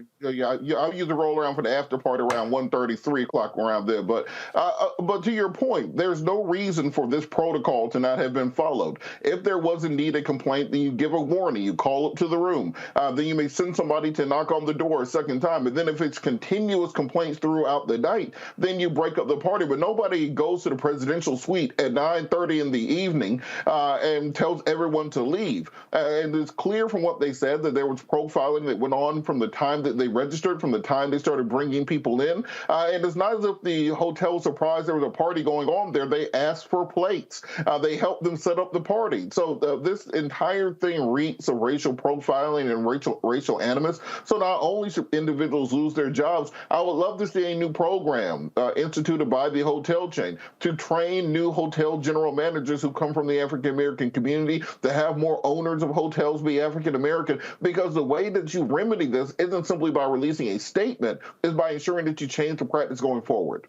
I'll use the roll around for the after party around 1:30, 3 o'clock around there. But to your point, there's no reason for this protocol to not have been followed. If there was indeed a complaint, then you give a warning. You call up to the room. Then you may send somebody to knock on the door a second time. And then if it's continuous complaints throughout the night, then you break up the party. But nobody goes to the presidential suite at 9:30 in the evening and tells everyone to leave. And it's clear from what they said that there was profiling that went on from the time that they registered, from the time they started bringing people in. And it's not as if the hotel was surprised there was a party going on there. They asked for plates. They helped them set up the party. So this entire thing reeks of racial profiling and racial animus. So not only should individuals lose their jobs, I would love to see a new program instituted by the hotel chain to train new hotel general managers who come from the African-American community, to have more owners of hotels be African-American, because the way that you remedy this isn't simply by releasing a statement, it's by ensuring that you change the practice going forward.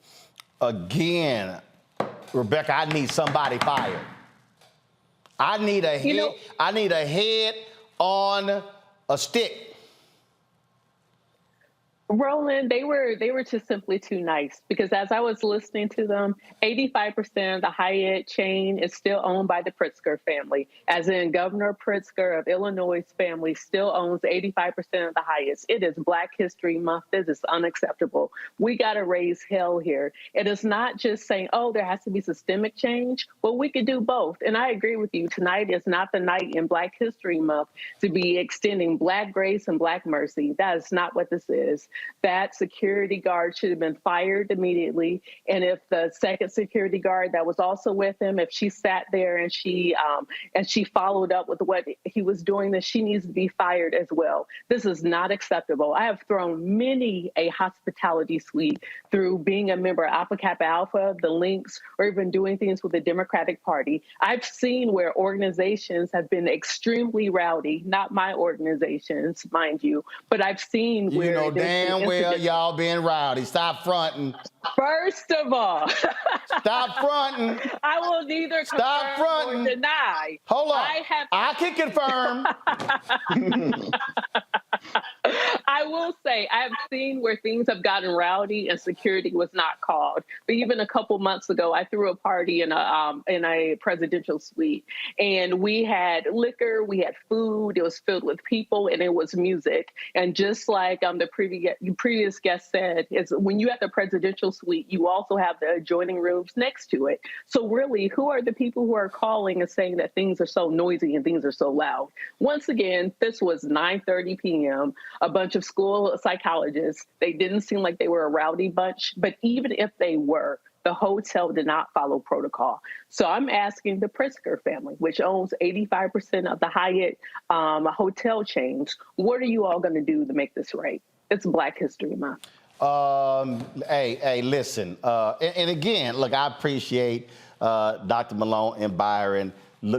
Again, Rebecca, I need somebody fired. I need a head on a stick. Roland, they were just simply too nice, because as I was listening to them, 85% of the Hyatt chain is still owned by the Pritzker family, as in Governor Pritzker of Illinois' family still owns 85% of the Hyatts. It is Black History Month. This is unacceptable. We got to raise hell here. It is not just saying, oh, there has to be systemic change. Well, we could do both. And I agree with you. Tonight is not the night in Black History Month to be extending Black grace and Black mercy. That is not what this is. That security guard should have been fired immediately. And if the second security guard that was also with him, if she sat there and she followed up with what he was doing, then she needs to be fired as well. This is not acceptable. I have thrown many a hospitality suite through being a member of Alpha Kappa Alpha, the Links, or even doing things with the Democratic Party. I've seen where organizations have been extremely rowdy, not my organizations, mind you, but I've seen where— You know damn well y'all being rowdy. Stop fronting. First of all, stop fronting. I will neither confirm or deny. Hold on. I can confirm. I will say I have seen where things have gotten rowdy and security was not called. But even a couple months ago, I threw a party in a presidential suite, and we had liquor, we had food, it was filled with people, and it was music. And just like the previous guest said, is when you have the presidential suite, you also have the adjoining rooms next to it. So really, who are the people who are calling and saying that things are so noisy and things are so loud? Once again, this was 9:30 p.m. A bunch of school psychologists. They didn't seem like they were a rowdy bunch, but even if they were, the hotel did not follow protocol. So I'm asking the Pritzker family, which owns 85% of the Hyatt hotel chains, what are you all going to do to make this right? It's Black History Month. Hey, listen. And again, look, I appreciate Dr. Malone and Byron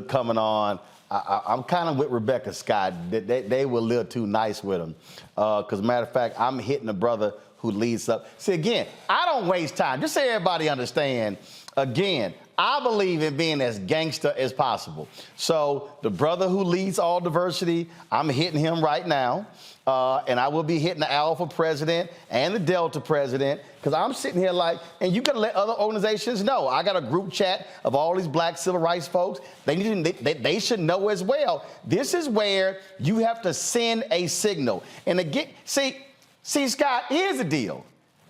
coming on. I'm kind of with Rebecca Scott. They were a little too nice with him. Because, matter of fact, I'm hitting a brother who leads up. See, again, I don't waste time. Just so everybody understand, again, I believe in being as gangster as possible. So the brother who leads all diversity, I'm hitting him right now. And I will be hitting the Alpha president and the Delta president, because I'm sitting here like, and you got to let other organizations know. I got a group chat of all these Black civil rights folks. They should know as well. This is where you have to send a signal. And again, see, Scott, here's the deal.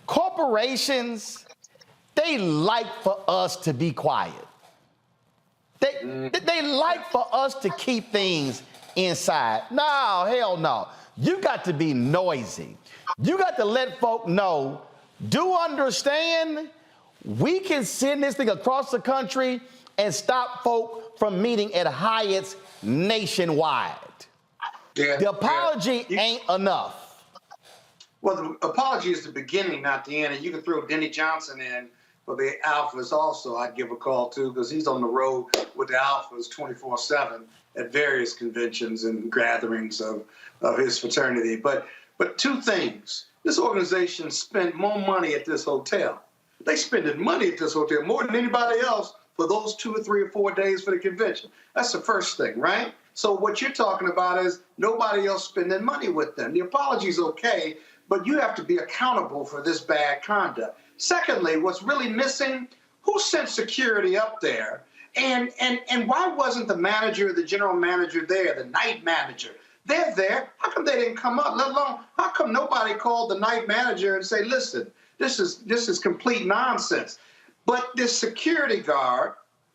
Corporations, they like for us to be quiet. They like for us to keep things inside. No, hell no. You got to be noisy. You got to let folk know, do understand, we can send this thing across the country and stop folk from meeting at Hyatt's nationwide. Yeah, the apology ain't enough. Well, the apology is the beginning, not the end. And you can throw Denny Johnson in for the Alphas also. I'd give a call to, because he's on the road with the Alphas 24/7 at various conventions and gatherings of his fraternity. But two things. This organization spent more money at this hotel. They spending money at this hotel more than anybody else for those 2 or 3 or 4 days for the convention. That's the first thing, right? So what you're talking about is nobody else spending money with them. The apology is okay, but you have to be accountable for this bad conduct. Secondly, what's really missing, who sent security up there? And why wasn't the manager, the general manager there, the night manager? They're there. How come they didn't come up? Let alone, how come nobody called the night manager and say, listen, this is complete nonsense. But this security guard,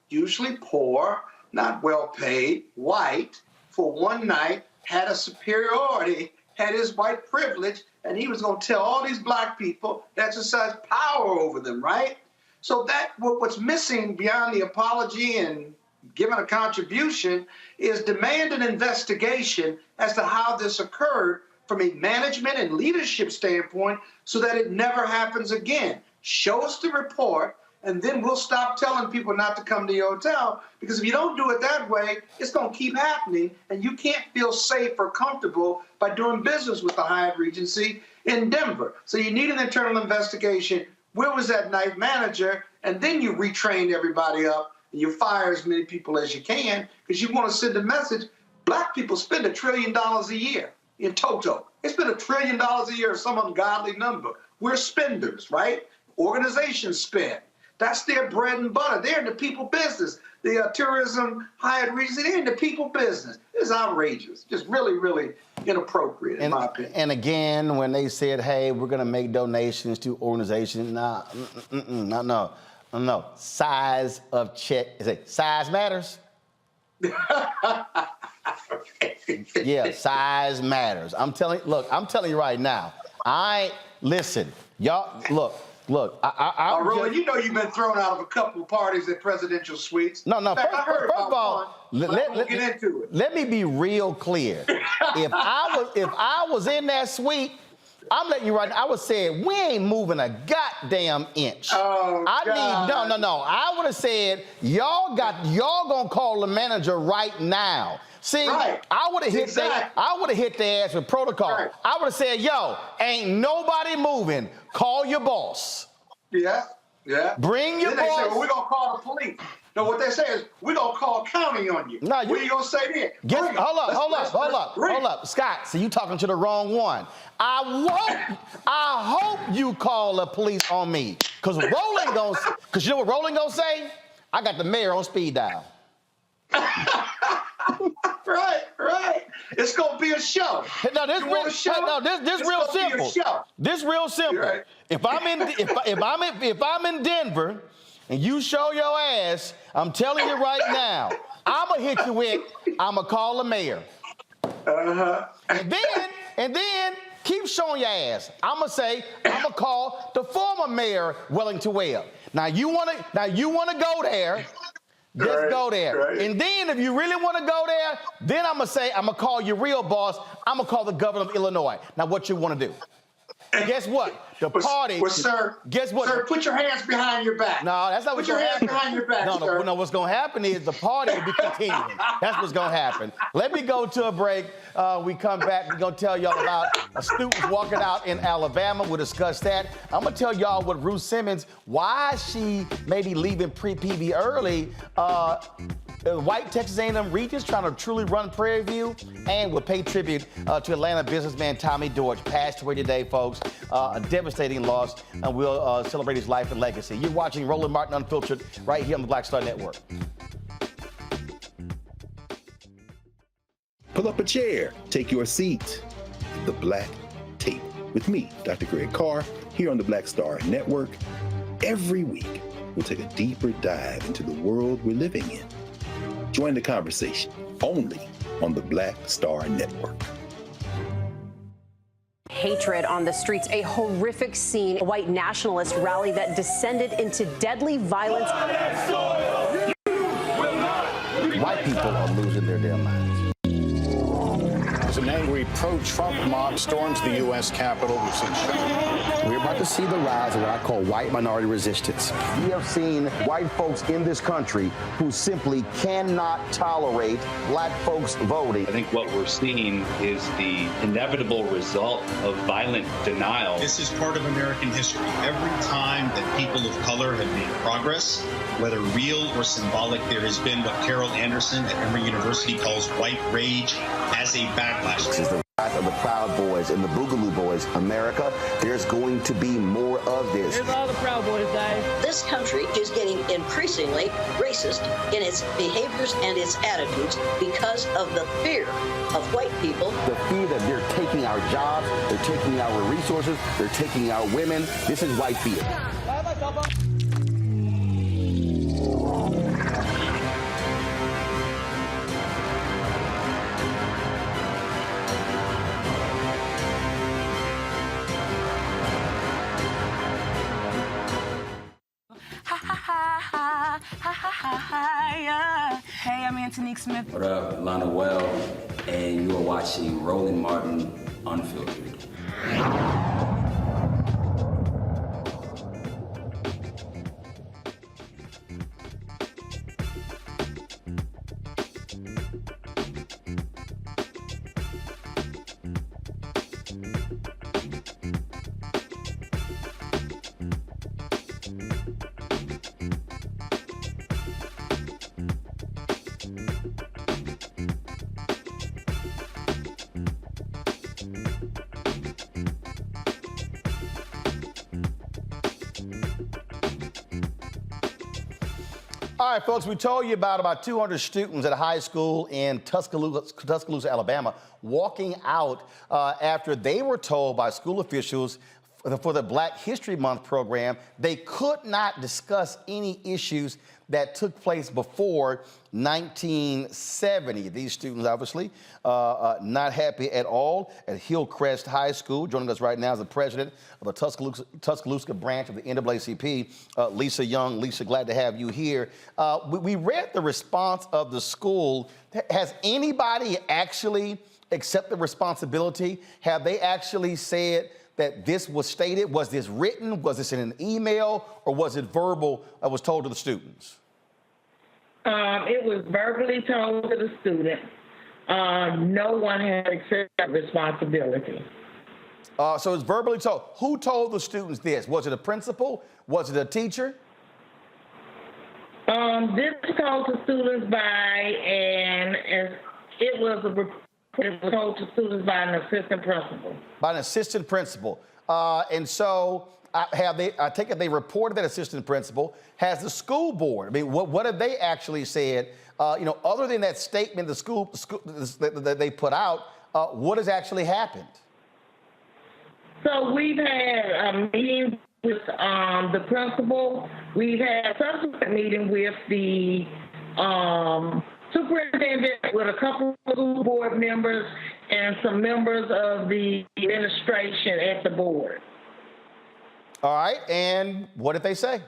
usually poor, not well paid, white, for one night, had a superiority, had his white privilege, and he was going to tell all these Black people to exercise power over them, right? So that what's missing beyond the apology and giving a contribution is demand an investigation as to how this occurred from a management and leadership standpoint so that it never happens again. Show us the report, and then we'll stop telling people not to come to your hotel, because if you don't do it that way, it's going to keep happening, and you can't feel safe or comfortable by doing business with the Hyatt Regency in Denver. So you need an internal investigation. Where was that night manager? And then you retrain everybody up and you fire as many people as you can, because you want to send a message. Black people spend $1 trillion a year in total. They spend $1 trillion a year, some ungodly number. We're spenders, right? Organizations spend. That's their bread and butter. They're in the people business. The tourism hired regions, they're in the people business. It's outrageous. Just really, really inappropriate, in my opinion. And again, when they said, hey, we're going to make donations to organizations, no. Size of check. Is it size matters? Yeah, size matters. I'm telling you right now. Listen, y'all, look. Roland, you know you've been thrown out of a couple of parties at presidential suites. No. First of all, let me be real clear. If I was in that suite, I'm letting you right now, I would say we ain't moving a goddamn inch. Oh, No. I would have said, y'all gonna call the manager right now. See, right. I would have hit their ass with protocol. Right. I would have said, yo, ain't nobody moving. Call your boss. Yeah. Bring your boss. They say, well, we're gonna call the police. No, what they say is, we're going to call county on you. What are you going to say then? Hold up. Scott, so you talking to the wrong one. I hope you call the police on me. Because you know what Roland going to say? I got the mayor on speed dial. Right. It's going to be a show. No, this real simple. This real simple. Right. If I'm in Denver, and you show your ass, I'm telling you right now, I'm going to hit you with, I'm going to call the mayor. And then keep showing your ass. I'm going to say, I'm going to call the former mayor, Wellington Webb. Now you want to go there, just go there. Right. And then if you really want to go there, then I'm going to say, I'm going to call your real boss. I'm going to call the governor of Illinois. Now what you want to do? And guess what? The party. Well, sir. Guess what? Sir, put your hands behind your back. No, that's not what's going to happen. Put your hands behind your back, sir. No, what's going to happen is the party will be continuing. That's what's going to happen. Let me go to a break. We come back. We're going to tell y'all about a student walking out in Alabama. We'll discuss that. I'm going to tell y'all what Ruth Simmons, why she may be leaving pre-PB early. White Texas A&M Regents trying to truly run Prairie View, and we'll pay tribute to Atlanta businessman Tommy Dortch, passed away today, folks. A devastating loss, and we'll celebrate his life and legacy. You're watching Roland Martin Unfiltered right here on the Black Star Network. Pull up a chair, take your seat. The Black Tape with me, Dr. Greg Carr, here on the Black Star Network. Every week, we'll take a deeper dive into the world we're living in. Join the conversation only on the Black Star Network. Hatred on the streets, a horrific scene, a white nationalist rally that descended into deadly violence. White people are losing their damn minds. An angry pro-Trump mob storms the U.S. Capitol. We're about to see the rise of what I call white minority resistance. We have seen white folks in this country who simply cannot tolerate black folks voting. I think what we're seeing is the inevitable result of violent denial. This is part of American history. Every time that people of color have made progress, whether real or symbolic, there has been what Carol Anderson at Emory University calls white rage as a backlash. This is the rise of the Proud Boys and the Boogaloo Boys. America, there's going to be more of this. Here's all the Proud Boys, guys. This country is getting increasingly racist in its behaviors and its attitudes because of the fear of white people. The fear that they're taking our jobs, they're taking our resources, they're taking our women. This is white fear. Hey, I'm Antonique Smith. What up, Lana Well, and you are watching Roland Martin Unfiltered. All right, folks, we told you about 200 students at a high school in Tuscaloosa, Alabama, walking out after they were told by school officials for the Black History Month program they could not discuss any issues that took place before 1970. These students obviously not happy at all at Hillcrest High School. Joining us right now is the president of the Tuscaloosa branch of the NAACP, Lisa Young. Lisa, glad to have you here. We read the response of the school. Has anybody actually accepted responsibility? Have they actually said that this was stated? Was this written? Was this in an email? Or was it verbal that was told to the students? It was verbally told to the students. No one had accepted responsibility. So it's verbally told. Who told the students this? Was it a principal? Was it a teacher? This was told to students it was told to students by an assistant principal. By an assistant principal. And so I take it they reported that assistant principal. Has the school board, I mean, what have they actually said? Other than that statement the school that they put out, what has actually happened? So we've had a meeting with the principal. We've had a subsequent meeting with the superintendent, with a couple of school board members and some members of the administration at the board. All right, and what did they say?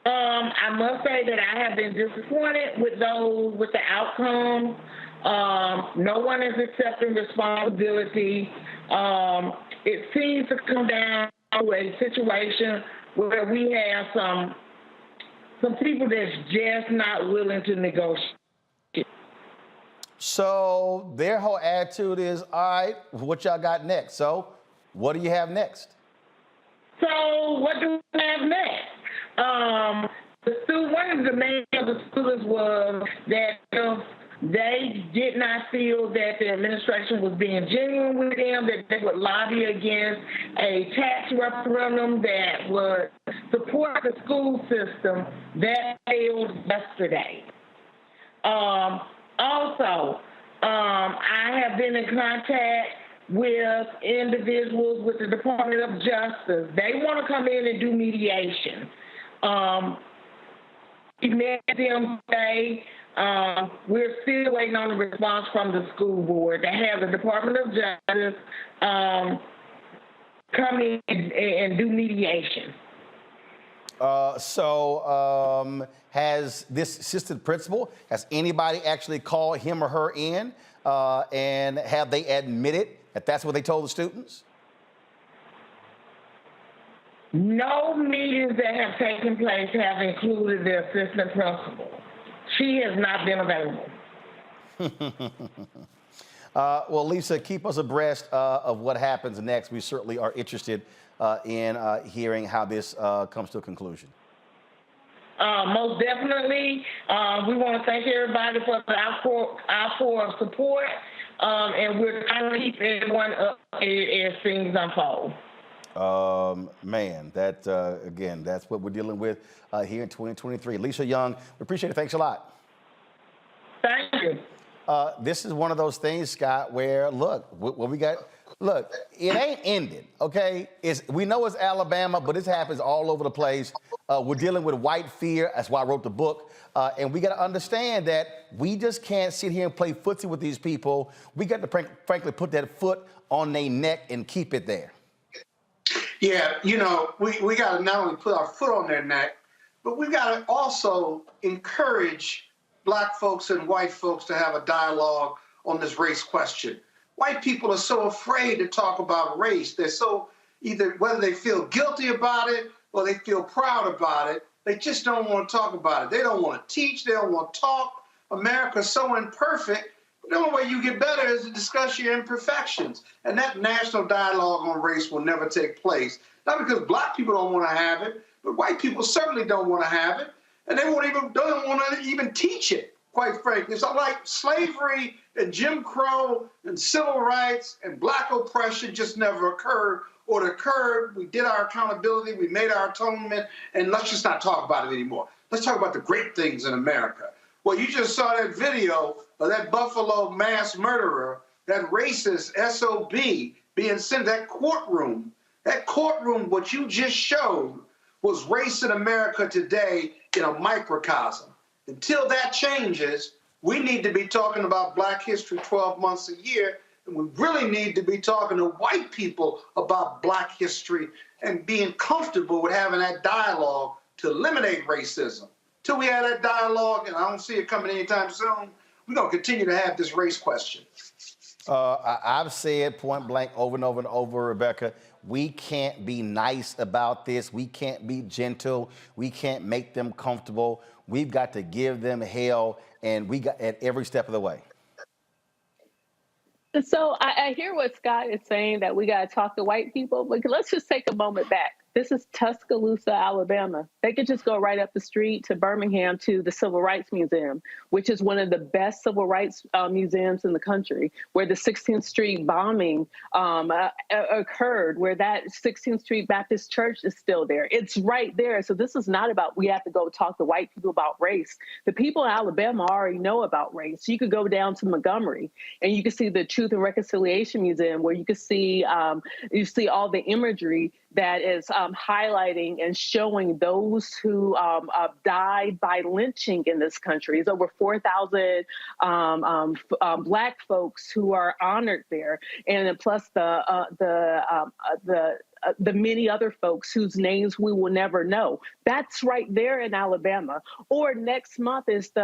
I must say that I have been disappointed with the outcome. No one is accepting responsibility. It seems to come down to a situation where we have some people that's just not willing to negotiate. So their whole attitude is, all right, what y'all got next? So what do you have next? So what do we have next? One of the demands of the students was that if they did not feel that the administration was being genuine with them, that they would lobby against a tax referendum that would support the school system. That failed yesterday. Also, I have been in contact with individuals with the Department of Justice. They want to come in and do mediation. We met them today. We're still waiting on the response from the school board to have the Department of Justice come in and do mediation. Has this assistant principal, has anybody actually called him or her in? And have they admitted that that's what they told the students? No meetings that have taken place have included the assistant principal. She has not been available. Well, Lisa, keep us abreast of what happens next. We certainly are interested in hearing how this comes to a conclusion. Most definitely. We want to thank everybody for the outpour of support, and we're trying to keep everyone up as things unfold. Man, again, that's what we're dealing with here in 2023. Lisa Young, we appreciate it. Thanks a lot. Thank you. This is one of those things, Scott, where, look, what we got, look, it ain't ended, okay? We know it's Alabama, but this happens all over the place. We're dealing with white fear. That's why I wrote the book. And we got to understand that we just can't sit here and play footsie with these people. We got to, frankly, put that foot on their neck and keep it there. Yeah, we got to not only put our foot on their neck, but we got to also encourage Black folks and white folks to have a dialogue on this race question. White people are so afraid to talk about race. They're so whether they feel guilty about it or they feel proud about it, they just don't want to talk about it. They don't want to teach. They don't want to talk. America's so imperfect. The only way you get better is to discuss your imperfections. And that national dialogue on race will never take place. Not because Black people don't want to have it, but white people certainly don't want to have it. And they don't want to even teach it, quite frankly. It's like slavery and Jim Crow and civil rights and Black oppression just never occurred. Or it occurred, we did our accountability, we made our atonement, and let's just not talk about it anymore. Let's talk about the great things in America. Well, you just saw that video of that Buffalo mass murderer, that racist SOB being sent to that courtroom. That courtroom, what you just showed, was race in America today in a microcosm. Until that changes, we need to be talking about Black History 12 months a year, and we really need to be talking to white people about Black history and being comfortable with having that dialogue to eliminate racism. Till we have that dialogue, and I don't see it coming anytime soon, we're going to continue to have this race question. I've said point blank over and over and over, Rebecca, we can't be nice about this. We can't be gentle. We can't make them comfortable. We've got to give them hell, and we got at every step of the way. So I hear what Scott is saying, that we got to talk to white people, but let's just take a moment back. This is Tuscaloosa, Alabama. They could just go right up the street to Birmingham to the Civil Rights Museum, which is one of the best civil rights museums in the country, where the 16th Street bombing occurred, where that 16th Street Baptist Church is still there. It's right there. So this is not about we have to go talk to white people about race. The people in Alabama already know about race. You could go down to Montgomery and you can see the Truth and Reconciliation Museum, where you can see all the imagery that is highlighting and showing those who died by lynching in this country. There's over 4,000 Black folks who are honored there, and then plus the many other folks whose names we will never know. That's right there in Alabama. Or next month is the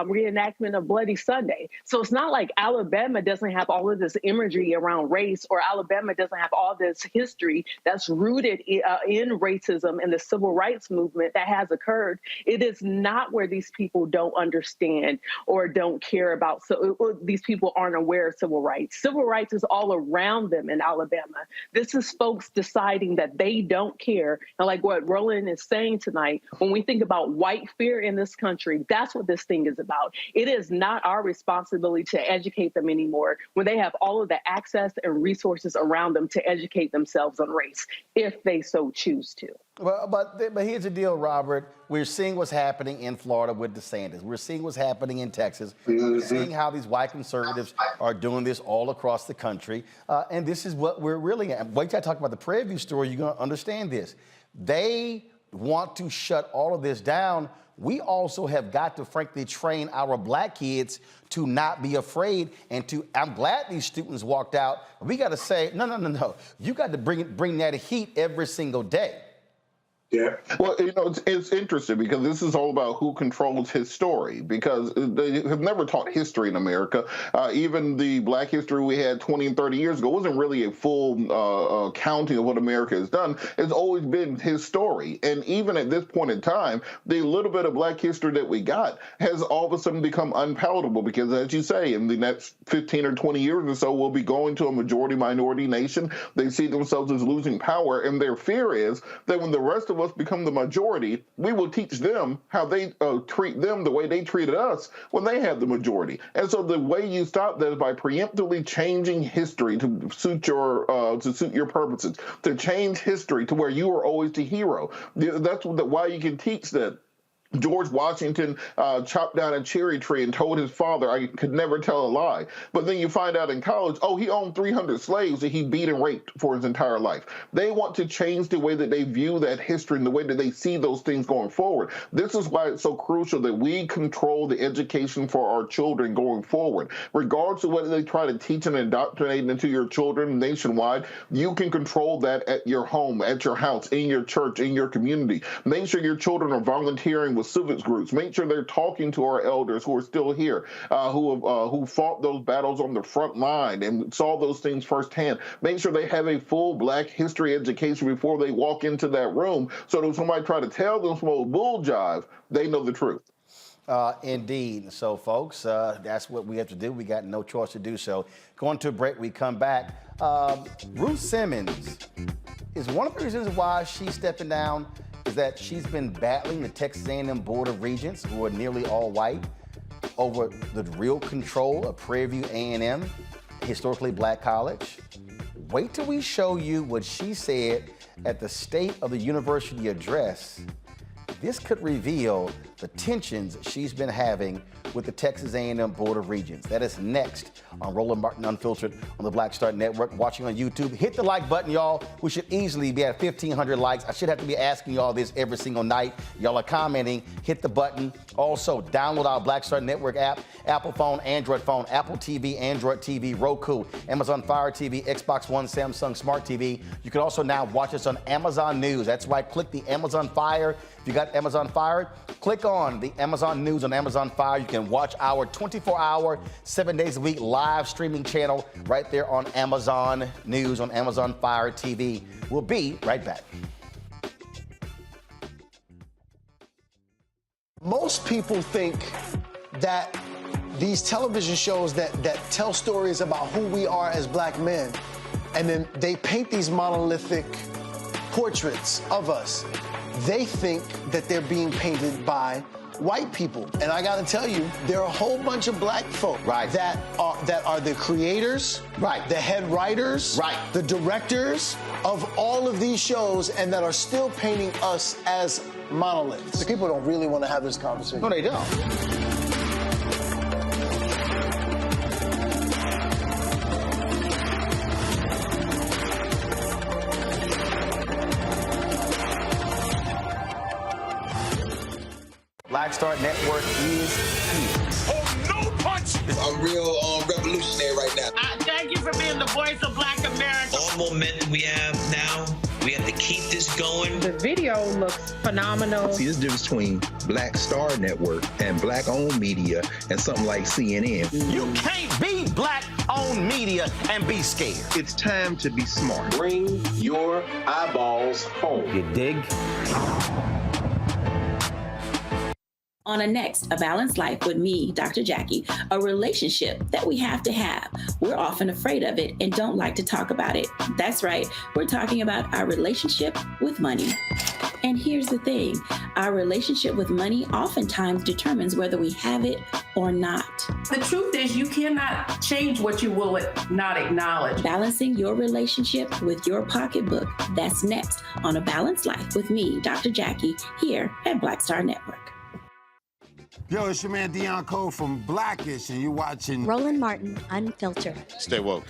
reenactment of Bloody Sunday. So it's not like Alabama doesn't have all of this imagery around race, or Alabama doesn't have all this history that's rooted in racism and the civil rights movement that has occurred. It is not where these people don't understand or don't care about. So these people aren't aware of civil rights. Civil rights is all around them in Alabama. This is folks deciding that they don't care. And like what Roland is saying tonight, when we think about white fear in this country, that's what this thing is about. It is not our responsibility to educate them anymore when they have all of the access and resources around them to educate themselves on race, if they so choose to. Well, but here's the deal, Robert. We're seeing what's happening in Florida with DeSantis. We're seeing what's happening in Texas. We're seeing how these white conservatives are doing this all across the country. And this is what we're really at. Wait till I talk about the Prairie View story, you're going to understand this. They want to shut all of this down. We also have got to, frankly, train our Black kids to not be afraid and to, I'm glad these students walked out. We got to say, no. You got to bring that heat every single day. Yeah. Well, it's interesting because this is all about who controls his story, because they have never taught history in America. Even the Black history we had 20 and 30 years ago wasn't really a full counting of what America has done. It's always been his story. And even at this point in time, the little bit of Black history that we got has all of a sudden become unpalatable because, as you say, in the next 15 or 20 years or so, we'll be going to a majority-minority nation. They see themselves as losing power, and their fear is that when the rest of us become the majority, we will teach them how they treat them the way they treated us when they had the majority. And so the way you stop that is by preemptively changing history to suit your purposes, to change history to where you are always the hero. That's why you can teach that George Washington chopped down a cherry tree and told his father, I could never tell a lie. But then you find out in college, he owned 300 slaves that he beat and raped for his entire life. They want to change the way that they view that history and the way that they see those things going forward. This is why it's so crucial that we control the education for our children going forward. Regardless of whether they try to teach and indoctrinate into your children nationwide, you can control that at your home, at your house, in your church, in your community. Make sure your children are volunteering with civics groups. Make sure they're talking to our elders who are still here, who fought those battles on the front line and saw those things firsthand. Make sure they have a full Black history education before they walk into that room, so that when somebody try to tell them some old bull jive, they know the truth. Indeed. So, folks, that's what we have to do. We got no choice to do so. Going to a break, we come back. Ruth Simmons is one of the reasons why she's stepping down is that she's been battling the Texas A&M Board of Regents, who are nearly all white, over the real control of Prairie View A&M, historically Black college. Wait till we show you what she said at the State of the University address this could reveal the tensions she's been having with the Texas A&M Board of Regents. That is next on Roland Martin Unfiltered on the Black Star Network. Watching on YouTube, hit the like button, y'all. We should easily be at 1,500 likes. I should have to be asking y'all this every single night. Y'all are commenting. Hit the button. Also, download our Black Star Network app, Apple phone, Android phone, Apple TV, Android TV, Roku, Amazon Fire TV, Xbox One, Samsung Smart TV. You can also now watch us on Amazon News. That's right, click the Amazon Fire. If you got Amazon Fire, click on the Amazon News on Amazon Fire. You can watch our 24-hour, 7 days a week live streaming channel right there on Amazon News on Amazon Fire TV. We'll be right back. Most people think that these television shows that tell stories about who we are as black men, and then they paint these monolithic portraits of us. They think that they're being painted by white people. And I gotta tell you, there are a whole bunch of black folk that are the creators, the head writers, the directors of all of these shows, and that are still painting us as monoliths. The people don't really want to have this conversation. No, they don't. Black Star Network is here. Oh, no punch! I'm real revolutionary right now. Thank you for being the voice of Black America. All momentum we have now, we have to keep this going. The video looks phenomenal. See, there's a difference between Black Star Network and black-owned media and something like CNN. You can't be black-owned media and be scared. It's time to be smart. Bring your eyeballs home. You dig? On a next, A Balanced Life with me, Dr. Jackie, a relationship that we have to have. We're often afraid of it and don't like to talk about it. That's right, we're talking about our relationship with money. And here's the thing, our relationship with money oftentimes determines whether we have it or not. The truth is you cannot change what you will not acknowledge. Balancing your relationship with your pocketbook. That's next on A Balanced Life with me, Dr. Jackie, here at Black Star Network. Yo, it's your man Dion Cole from Blackish, and you're watching Roland Martin Unfiltered. Stay woke.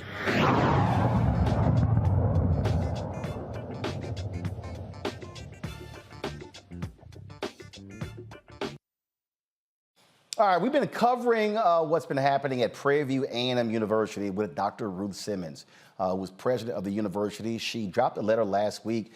All right, we've been covering what's been happening at Prairie View A&M University with Dr. Ruth Simmons, who was president of the university. She dropped a letter last week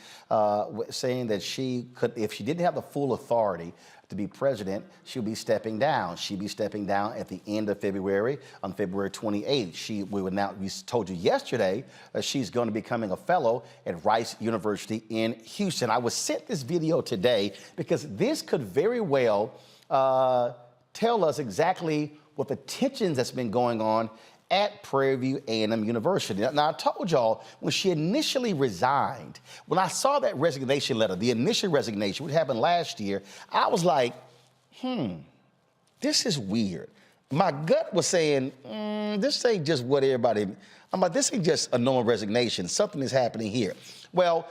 saying that she could, if she didn't have the full authority to be president, she'll be stepping down. She'll be stepping down at the end of February, on February 28th. We told you yesterday she's going to be becoming a fellow at Rice University in Houston. I was sent this video today because this could very well tell us exactly what the tensions that's been going on at Prairie View A&M University. Now, I told y'all when she initially resigned, when I saw that resignation letter, the initial resignation, which happened last year, I was like, this is weird. My gut was saying, this ain't just what everybody, I'm like, this ain't just a normal resignation. Something is happening here. Well,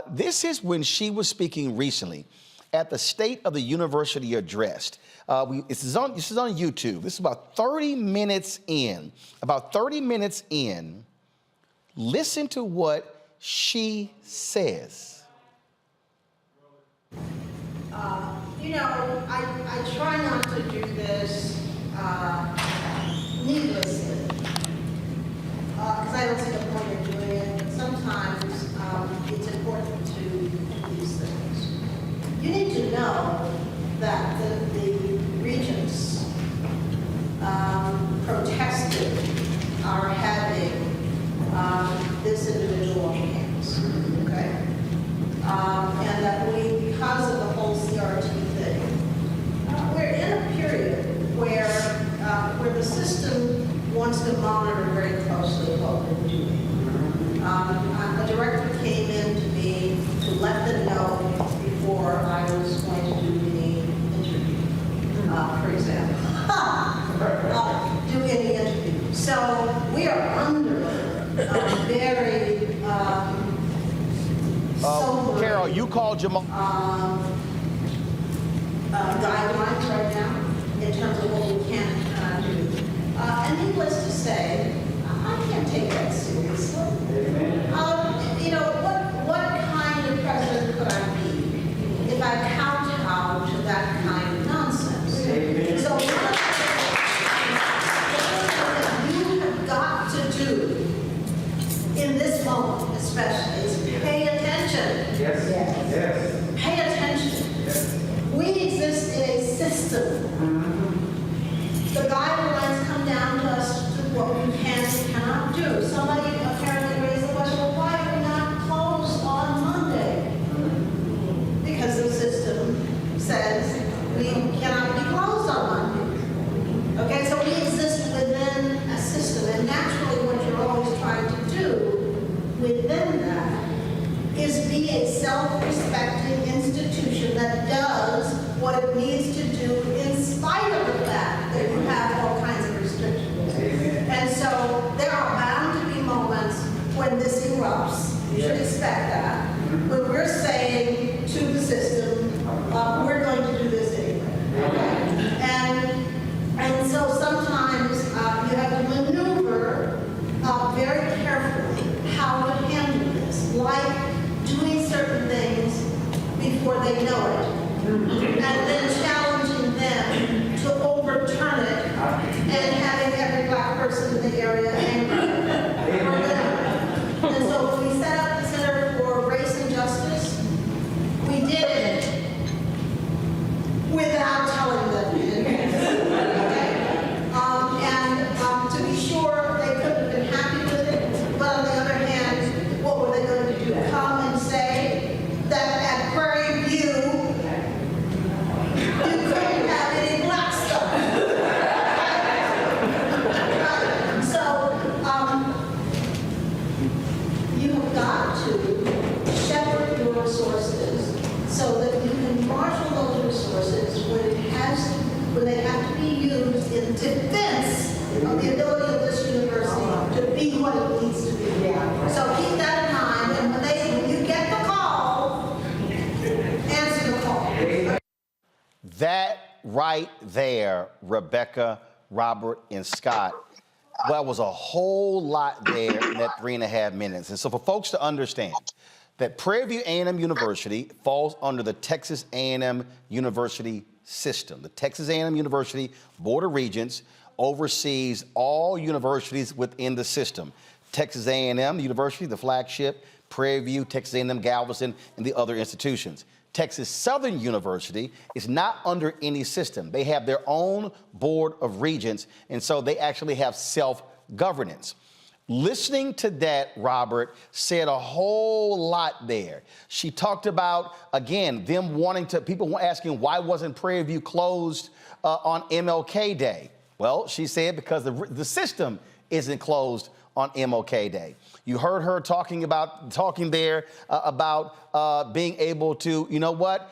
this is when she was speaking recently at the State of the University Address. This is on YouTube. This is about 30 minutes in. About 30 minutes in, listen to what she says. I try not to do this needlessly, because I don't see the point of doing it. But sometimes it's important to do these things. You need to know that the regents protested our having this individual on campus, okay? And that because of the whole CRT thing, we're in a period where the system wants to monitor very closely what we're doing. A director came in to me to let them know before I was going to do any interview, for example. Do any interview. So we are under very Carol, you called Jamal. guidelines right now in terms of what we can and cannot do. And needless to say, I can't take that seriously. You know, what kind of president could I be if I kowtow to that kind of nonsense? So what you have got to do in this moment, especially, is pay attention. Yes. Pay attention. We exist in a system. The guidelines come down to us to what we can and cannot do. Somebody apparently raised the question, well, why are we not closed on Monday? Because the system says we cannot be closed on Monday. Okay, so we exist within a system, and naturally what you're always trying to do within that is be a self-respecting institution that does what it needs to do in spite of the fact that you have all kinds of restrictions. And so there are bound to be moments when this erupts. You should expect that. When we're saying to the system, we're going to do this anyway. Okay? And so sometimes you have to maneuver very carefully how to handle this, like doing certain things before they know it, and then challenging them to overturn it, and having every black person in the area angry. And so when we set up the Center for Race and Justice, we did it without telling them. To be sure, they couldn't have been happy with it, but on the other hand, what were they going to do? Come and say that at Prairie View, you couldn't have any black stuff. So, you have got to shepherd your resources so that you can marshal those resources when they have to be used in defense of the ability of this university to be what it needs to be. So keep that in mind, and when you get the call, answer the call. That right there, Rebecca, Robert, and Scott, well, was a whole lot there in that 3.5 minutes. And so for folks to understand that Prairie View A&M University falls under the Texas A&M University system. The Texas A&M University Board of Regents oversees all universities within the system. Texas A&M University, the flagship, Prairie View, Texas A&M Galveston, and the other institutions. Texas Southern University is not under any system. They have their own Board of Regents, and so they actually have self-governance. Listening to that, Robert, said a whole lot there. She talked about, again, them wanting to, people asking why wasn't Prairie View closed on MLK Day? Well, she said because the system isn't closed on MLK Day. You heard her talking there about being able to, you know what,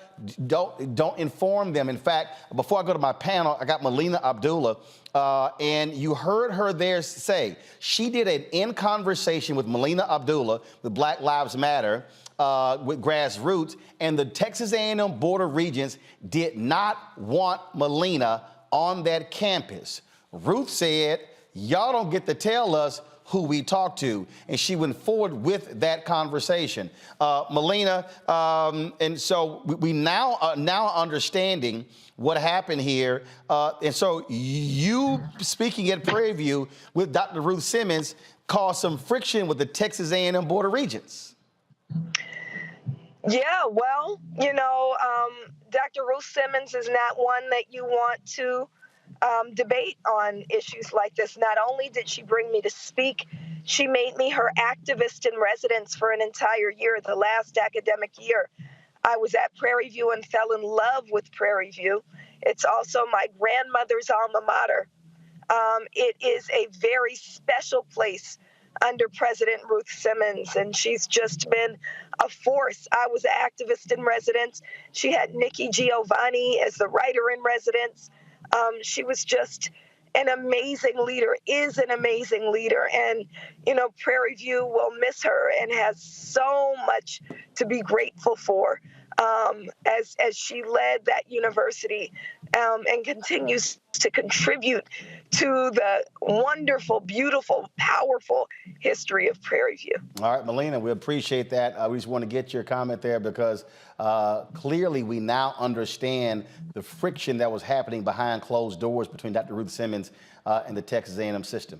don't inform them. In fact, before I go to my panel, I got Melina Abdullah, and you heard her there say she did an in conversation with Melina Abdullah with Black Lives Matter with Grassroots, and the Texas A&M Board of Regents did not want Melina on that campus. Ruth said, y'all don't get to tell us who we talked to, and she went forward with that conversation. Melina, and so we now understanding what happened here, and so you speaking at Prairie View with Dr. Ruth Simmons caused some friction with the Texas A&M Board of Regents. Yeah, well, Dr. Ruth Simmons is not one that you want to debate on issues like this. Not only did she bring me to speak, she made me her activist in residence for an entire year, the last academic year. I was at Prairie View and fell in love with Prairie View. It's also my grandmother's alma mater. It is a very special place under President Ruth Simmons, and she's just been a force. I was an activist in residence. She had Nikki Giovanni as the writer in residence. She was just an amazing leader, is an amazing leader. And, Prairie View will miss her and has so much to be grateful for. as she led that university and continues to contribute to the wonderful, beautiful, powerful history of Prairie View. All right, Melina, we appreciate that. We just want to get your comment there because clearly we now understand the friction that was happening behind closed doors between Dr. Ruth Simmons and the Texas A&M system.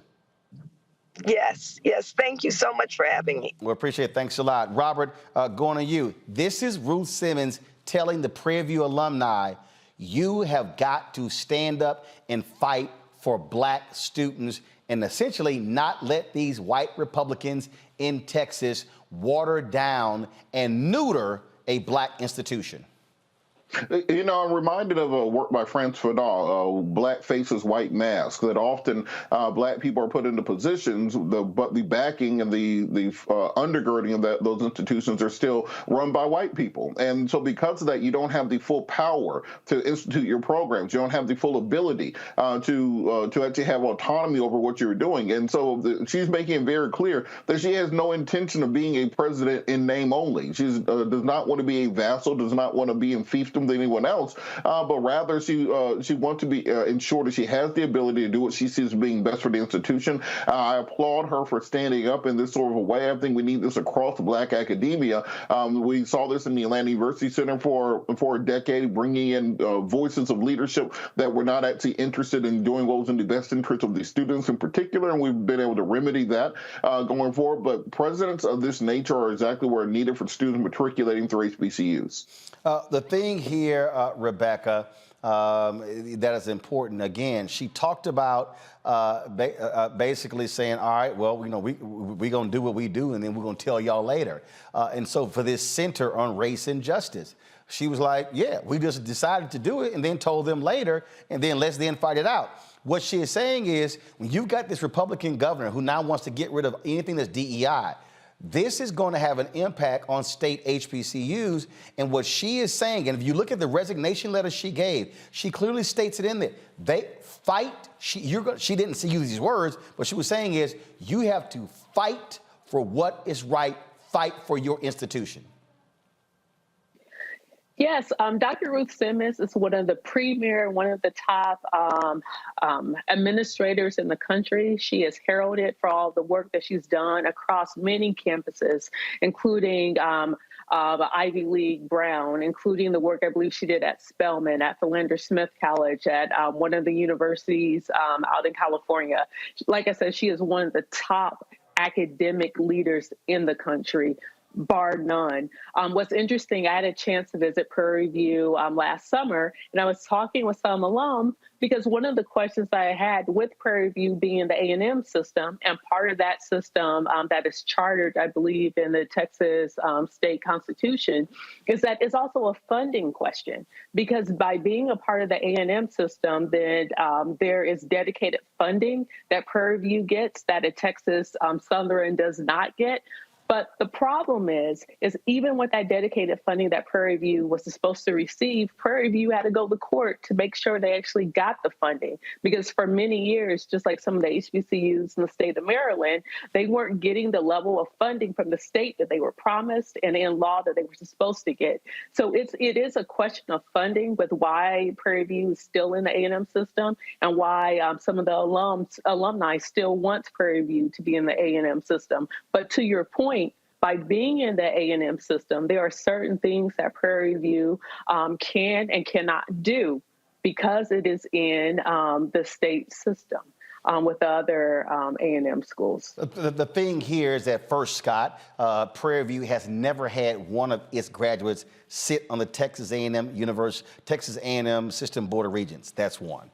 Yes, yes. Thank you so much for having me. We appreciate it. Thanks a lot. Robert, going to you. This is Ruth Simmons telling the Prairie View alumni, you have got to stand up and fight for black students and essentially not let these white Republicans in Texas water down and neuter a black institution. You know, I'm reminded of a work by Frantz Fanon, Black Faces, White Masks, that often black people are put into positions, but the backing and the undergirding of those institutions are still run by white people. And so because of that, you don't have the full power to institute your programs. You don't have the full ability to actually have autonomy over what you're doing. And so she's making it very clear that she has no intention of being a president in name only. She does not want to be a vassal, does not want to be in fiefdom than anyone else, but rather she wants to be ensure that she has the ability to do what she sees as being best for the institution. I applaud her for standing up in this sort of a way. I think we need this across black academia. We saw this in the Atlanta University Center for a decade, bringing in voices of leadership that were not actually interested in doing what was in the best interest of the students in particular, and we've been able to remedy that going forward. But presidents of this nature are exactly where needed for students matriculating through HBCUs. The thing here, Rebecca, that is important. Again, she talked about basically saying, all right, well, you know, we're going to do what we do, and then we're going to tell y'all later. And so for this Center on Race and Justice, she was like, yeah, we just decided to do it and then told them later, and then let's then fight it out. What she is saying is, when you've got this Republican governor who now wants to get rid of anything that's DEI, this is going to have an impact on state HBCUs. And what she is saying, and if you look at the resignation letter she gave, she clearly states it in there. They fight. She didn't use these words, but she was saying is, you have to fight for what is right. Fight for your institution. Yes, Dr. Ruth Simmons is one of the top administrators in the country. She is heralded for all the work that she's done across many campuses, including Ivy League Brown, including the work I believe she did at Spelman, at Philander Smith College, at one of the universities out in California. Like I said, she is one of the top academic leaders in the country, bar none. What's interesting, I had a chance to visit Prairie View last summer, and I was talking with some alum because one of the questions I had with Prairie View being the A&M system, and part of that system that is chartered, I believe, in the Texas state constitution, is that it's also a funding question. Because by being a part of the A&M system, then there is dedicated funding that Prairie View gets that a Texas Southern does not get. But the problem is even with that dedicated funding that Prairie View was supposed to receive, Prairie View had to go to court to make sure they actually got the funding. Because for many years, just like some of the HBCUs in the state of Maryland, they weren't getting the level of funding from the state that they were promised and in law that they were supposed to get. So it is a question of funding with why Prairie View is still in the A&M system and why some of the alumni still want Prairie View to be in the A&M system. But to your point, by being in the A&M system, there are certain things that Prairie View can and cannot do because it is in the state system with other A&M schools. The thing here is that first, Scott, Prairie View has never had one of its graduates sit on the Texas A&M System Board of Regents. That's one.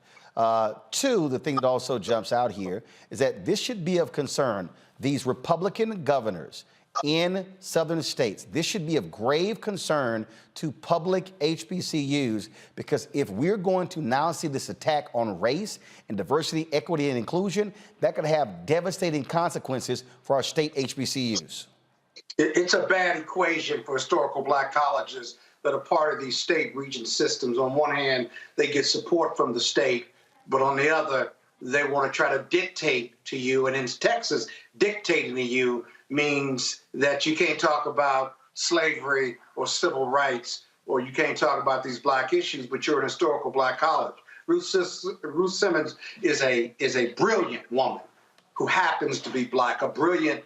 Two, the thing that also jumps out here is that this should be of concern. These Republican governors in southern states, this should be of grave concern to public HBCUs, because if we're going to now see this attack on race and diversity, equity, and inclusion, that could have devastating consequences for our state HBCUs. It's a bad equation for historical black colleges that are part of these state regent systems. On one hand, they get support from the state, but on the other, they want to try to dictate to you. And in Texas, dictating to you means that you can't talk about slavery or civil rights or you can't talk about these black issues, but you're an historical black college. Ruth Simmons is a brilliant woman who happens to be black, a brilliant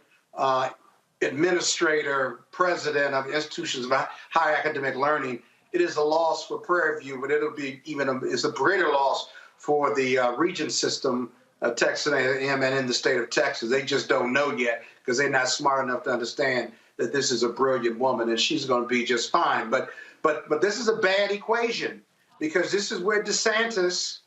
administrator, president of institutions of higher academic learning. It is a loss for Prairie View, but it's a greater loss for the regent system of Texas A&M and in the state of Texas. They just don't know yet because they're not smart enough to understand that this is a brilliant woman and she's going to be just fine. But this is a bad equation because this is where DeSantis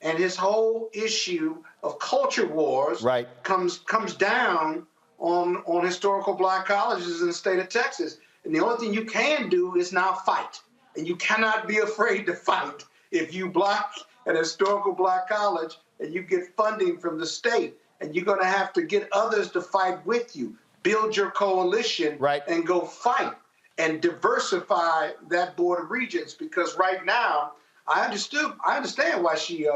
and his whole issue of culture wars comes down on historical black colleges in the state of Texas. And the only thing you can do is now fight. And you cannot be afraid to fight if you block an historical black college and you get funding from the state. And you're going to have to get others to fight with you. Build your coalition and go fight and diversify that board of regents, because right now I understand why she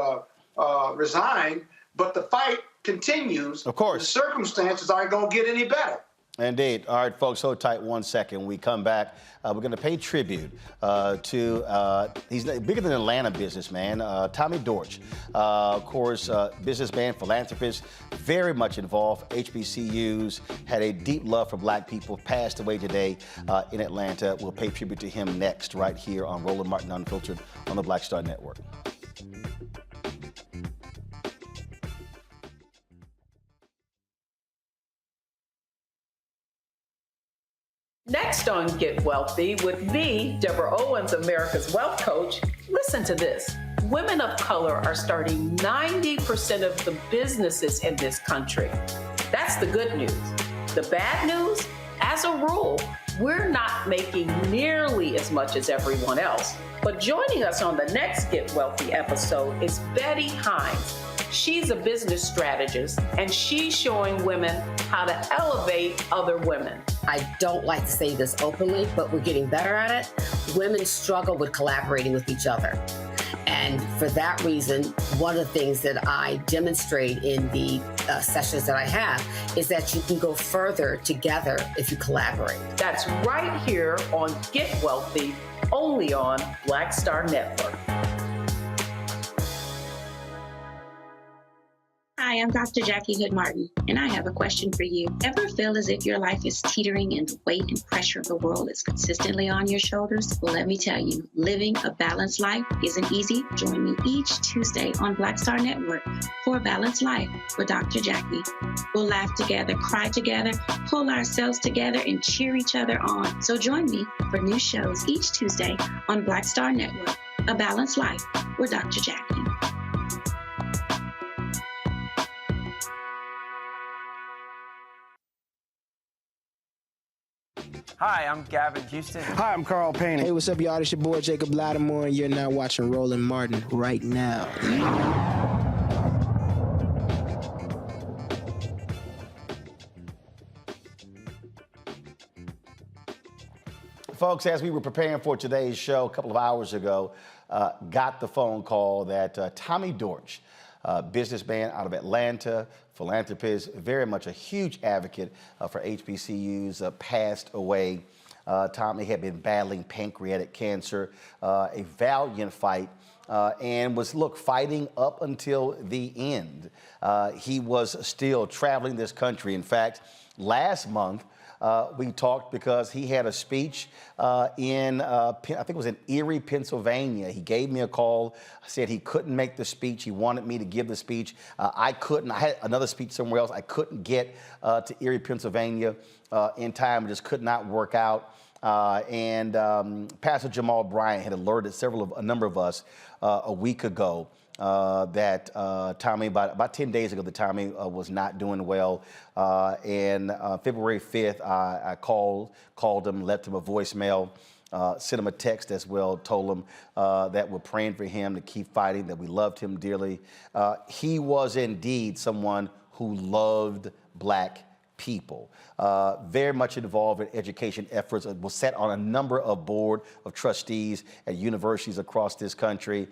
resigned, but the fight continues. Of course. The circumstances aren't going to get any better. Indeed. All right, folks, hold tight 1 second. When we come back, we're going to pay tribute to, he's bigger than Atlanta businessman, Tommy Dortch. Of course, businessman, philanthropist, very much involved. HBCUs, had a deep love for black people, passed away today in Atlanta. We'll pay tribute to him next, right here on Roland Martin Unfiltered on the Black Star Network. Next on Get Wealthy with me, Deborah Owens, America's Wealth Coach. Listen to this. Women of color are starting 90% of the businesses in this country. That's the good news. The bad news, as a rule, we're not making nearly as much as everyone else. But joining us on the next Get Wealthy episode is Betty Hines. She's a business strategist, and she's showing women how to elevate other women. I don't like to say this openly, but we're getting better at it. Women struggle with collaborating with each other. And for that reason, one of the things that I demonstrate in the sessions that I have is that you can go further together if you collaborate. That's right here on Get Wealthy, only on Black Star Network. Hi, I'm Dr. Jackie Hood Martin, and I have a question for you. Ever feel as if your life is teetering and the weight and pressure of the world is consistently on your shoulders? Well, let me tell you, living a balanced life isn't easy. Join me each Tuesday on Black Star Network for A Balanced Life with Dr. Jackie. We'll laugh together, cry together, pull ourselves together, and cheer each other on. So join me for new shows each Tuesday on Black Star Network, A Balanced Life with Dr. Jackie. Hi, I'm Gavin Houston. Hi, I'm Carl Payne. Hey, what's up, y'all? It's your boy, Jacob Lattimore, and you're now watching Roland Martin right now. Folks, as we were preparing for today's show a couple of hours ago, got the phone call that Tommy Dortch, businessman out of Atlanta, philanthropist, very much a huge advocate for HBCUs, passed away. Tommy had been battling pancreatic cancer, a valiant fight, and was, fighting up until the end. He was still traveling this country. In fact, last month, we talked because he had a speech in, I think it was in Erie, Pennsylvania. He gave me a call, said he couldn't make the speech. He wanted me to give the speech. I couldn't. I had another speech somewhere else. I couldn't get to Erie, Pennsylvania in time. It just could not work out. And Pastor Jamal Bryant had alerted a number of us a week ago that Tommy, about 10 days ago, that Tommy was not doing well. And February 5th, I called him, left him a voicemail, sent him a text as well, told him that we're praying for him to keep fighting, that we loved him dearly. He was indeed someone who loved black people. Very much involved in education efforts. Was sat on a number of board of trustees at universities across this country,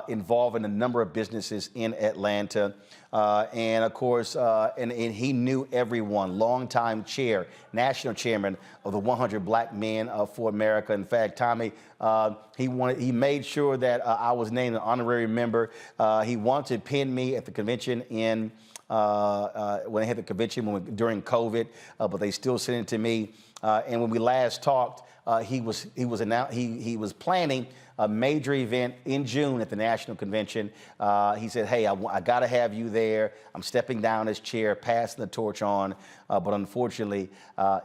involved in a number of businesses in Atlanta. And of course, and he knew everyone. Longtime chair, national chairman of the 100 Black Men for America. In fact, Tommy, he made sure that I was named an honorary member. He wanted to pin me at the convention in when they had the convention during COVID, but they still sent it to me. And when we last talked, he was planning a major event in June at the national convention. He said, "Hey, I got to have you there. I'm stepping down as chair, passing the torch on." But unfortunately,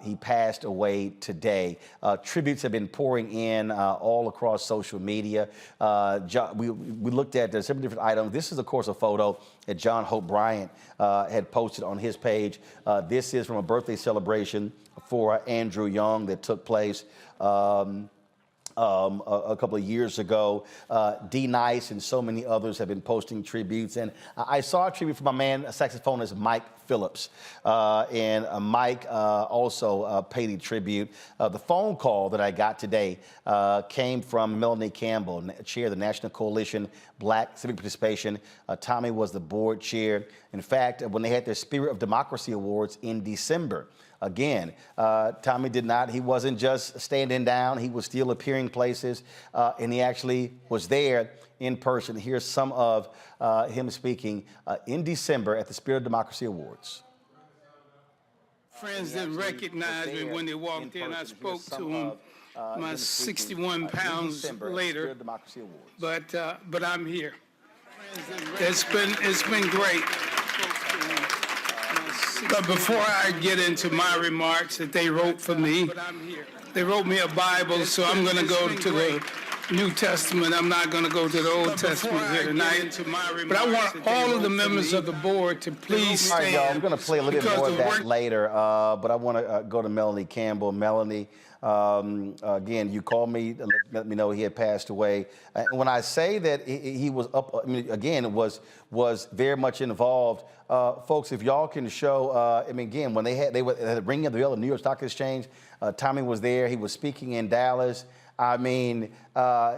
he passed away today. Tributes have been pouring in all across social media. We looked at several different items. This is, of course, a photo that John Hope Bryant had posted on his page. This is from a birthday celebration for Andrew Young that took place a couple of years ago. D Nice and so many others have been posting tributes. And I saw a tribute from my man, saxophonist Mike Phillips. And Mike also paid a tribute. The phone call that I got today came from Melanie Campbell, chair of the National Coalition Black Civic Participation. Tommy was the board chair. In fact, when they had their Spirit of Democracy Awards in December, again, Tommy he wasn't just standing down, he was still appearing places, and he actually was there in person. Here's some of him speaking in December at the Spirit of Democracy Awards. Friends didn't recognize me when they walked in. I spoke to them, my 61 pounds later, but I'm here. It's been great. But before I get into my remarks that they wrote for me, they wrote me a Bible, so I'm going to go to the New Testament. I'm not going to go to the Old Testament here tonight. But I want all of the members of the board to please stand. All right, y'all, I'm going to play a little bit more of that later, but I want to go to Melanie Campbell. Melanie, again, you called me to let me know he had passed away. When I say that he was up, I mean, again, it was very much involved. Folks, if y'all can show, again, when they were at the ringing of the bell at the New York Stock Exchange, Tommy was there. He was speaking in Dallas. I mean,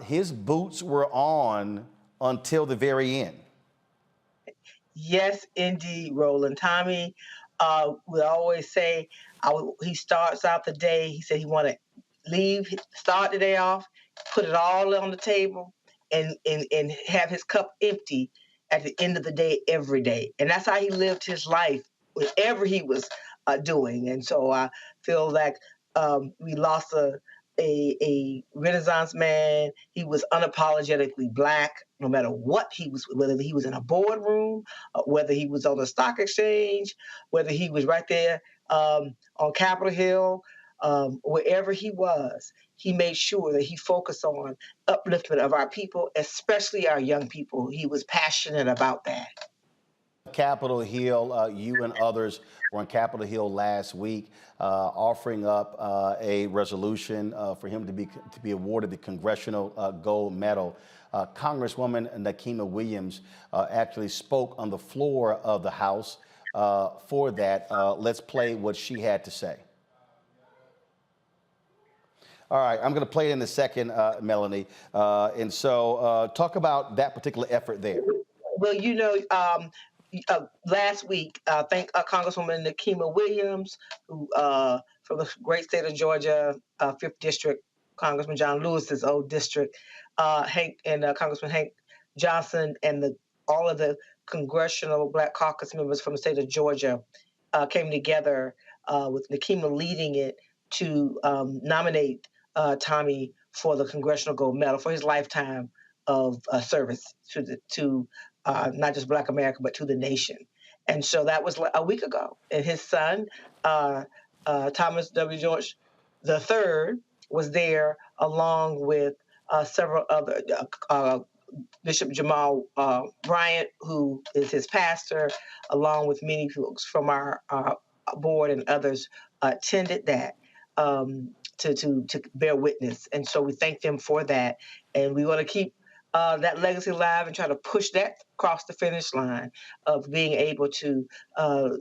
his boots were on until the very end. Yes, indeed, Roland. Tommy would always say, he starts out the day, he said he want to start the day off, put it all on the table, and have his cup empty at the end of the day every day. And that's how he lived his life, whatever he was doing. And so I feel like we lost a Renaissance man. He was unapologetically Black, no matter what he was, whether he was in a boardroom, whether he was on the stock exchange, whether he was right there on Capitol Hill, wherever he was, he made sure that he focused on upliftment of our people, especially our young people. He was passionate about that. Capitol Hill, you and others were on Capitol Hill last week, offering up a resolution for him to be awarded the Congressional Gold Medal. Congresswoman Nikema Williams actually spoke on the floor of the House for that. Let's play what she had to say. All right, I'm going to play it in a second, Melanie. And so talk about that particular effort there. Well, last week, thank Congresswoman Nikema Williams, who from the great state of Georgia, 5th District, Congressman John Lewis's old district, Congressman Hank Johnson, and all of the Congressional Black Caucus members from the state of Georgia came together with Nikema leading it to nominate Tommy for the Congressional Gold Medal for his lifetime of service to not just Black America, but to the nation. And so that was a week ago. And his son, Thomas W. Dortch III, was there along with several other, Bishop Jamal Bryant, who is his pastor, along with many folks from our board and others attended that to bear witness. And so we thank them for that. And we want to keep that legacy alive and try to push that across the finish line of being able to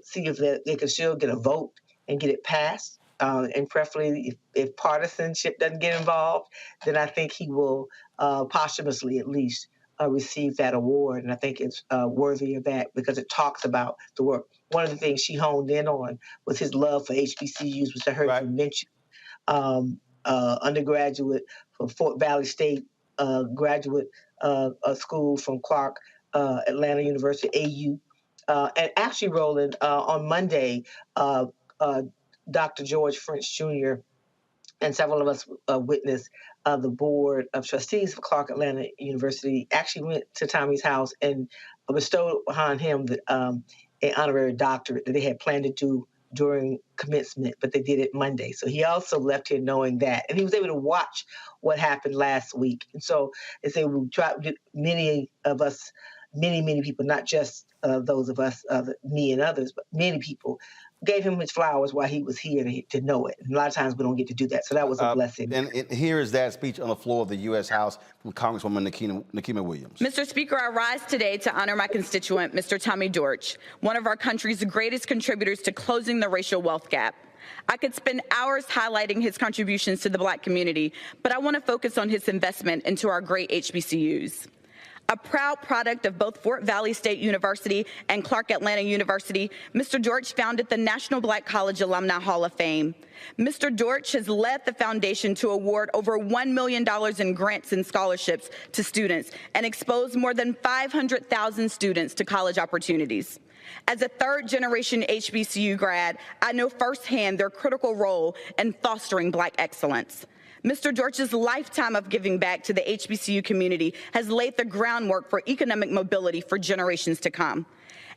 see if they can still get a vote and get it passed. And preferably, if partisanship doesn't get involved, then I think he will posthumously at least receive that award. And I think it's worthy of that because it talks about the work. One of the things she honed in on was his love for HBCUs, which I heard you mention. Undergraduate from Fort Valley State, graduate school from Clark, Atlanta University, AU. And actually, Roland, on Monday, Dr. George French Jr. and several of us witnessed the board of trustees for Clark Atlanta University actually went to Tommy's house and bestowed upon him an honorary doctorate that they had planned to do during commencement, but they did it Monday. So he also left here knowing that. And he was able to watch what happened last week. And so they say many of us, many people, not just those of us, me and others, but many people gave him his flowers while he was here to know it. And a lot of times we don't get to do that. So that was a blessing. And here is that speech on the floor of the U.S. House from Congresswoman Nikema Williams. Mr. Speaker, I rise today to honor my constituent, Mr. Tommy Dortch, one of our country's greatest contributors to closing the racial wealth gap. I could spend hours highlighting his contributions to the Black community, but I want to focus on his investment into our great HBCUs. A proud product of both Fort Valley State University and Clark Atlanta University, Mr. Dortch founded the National Black College Alumni Hall of Fame. Mr. Dortch has led the foundation to award over $1 million in grants and scholarships to students and exposed more than 500,000 students to college opportunities. As a third-generation HBCU grad, I know firsthand their critical role in fostering Black excellence. Mr. Dortch's lifetime of giving back to the HBCU community has laid the groundwork for economic mobility for generations to come.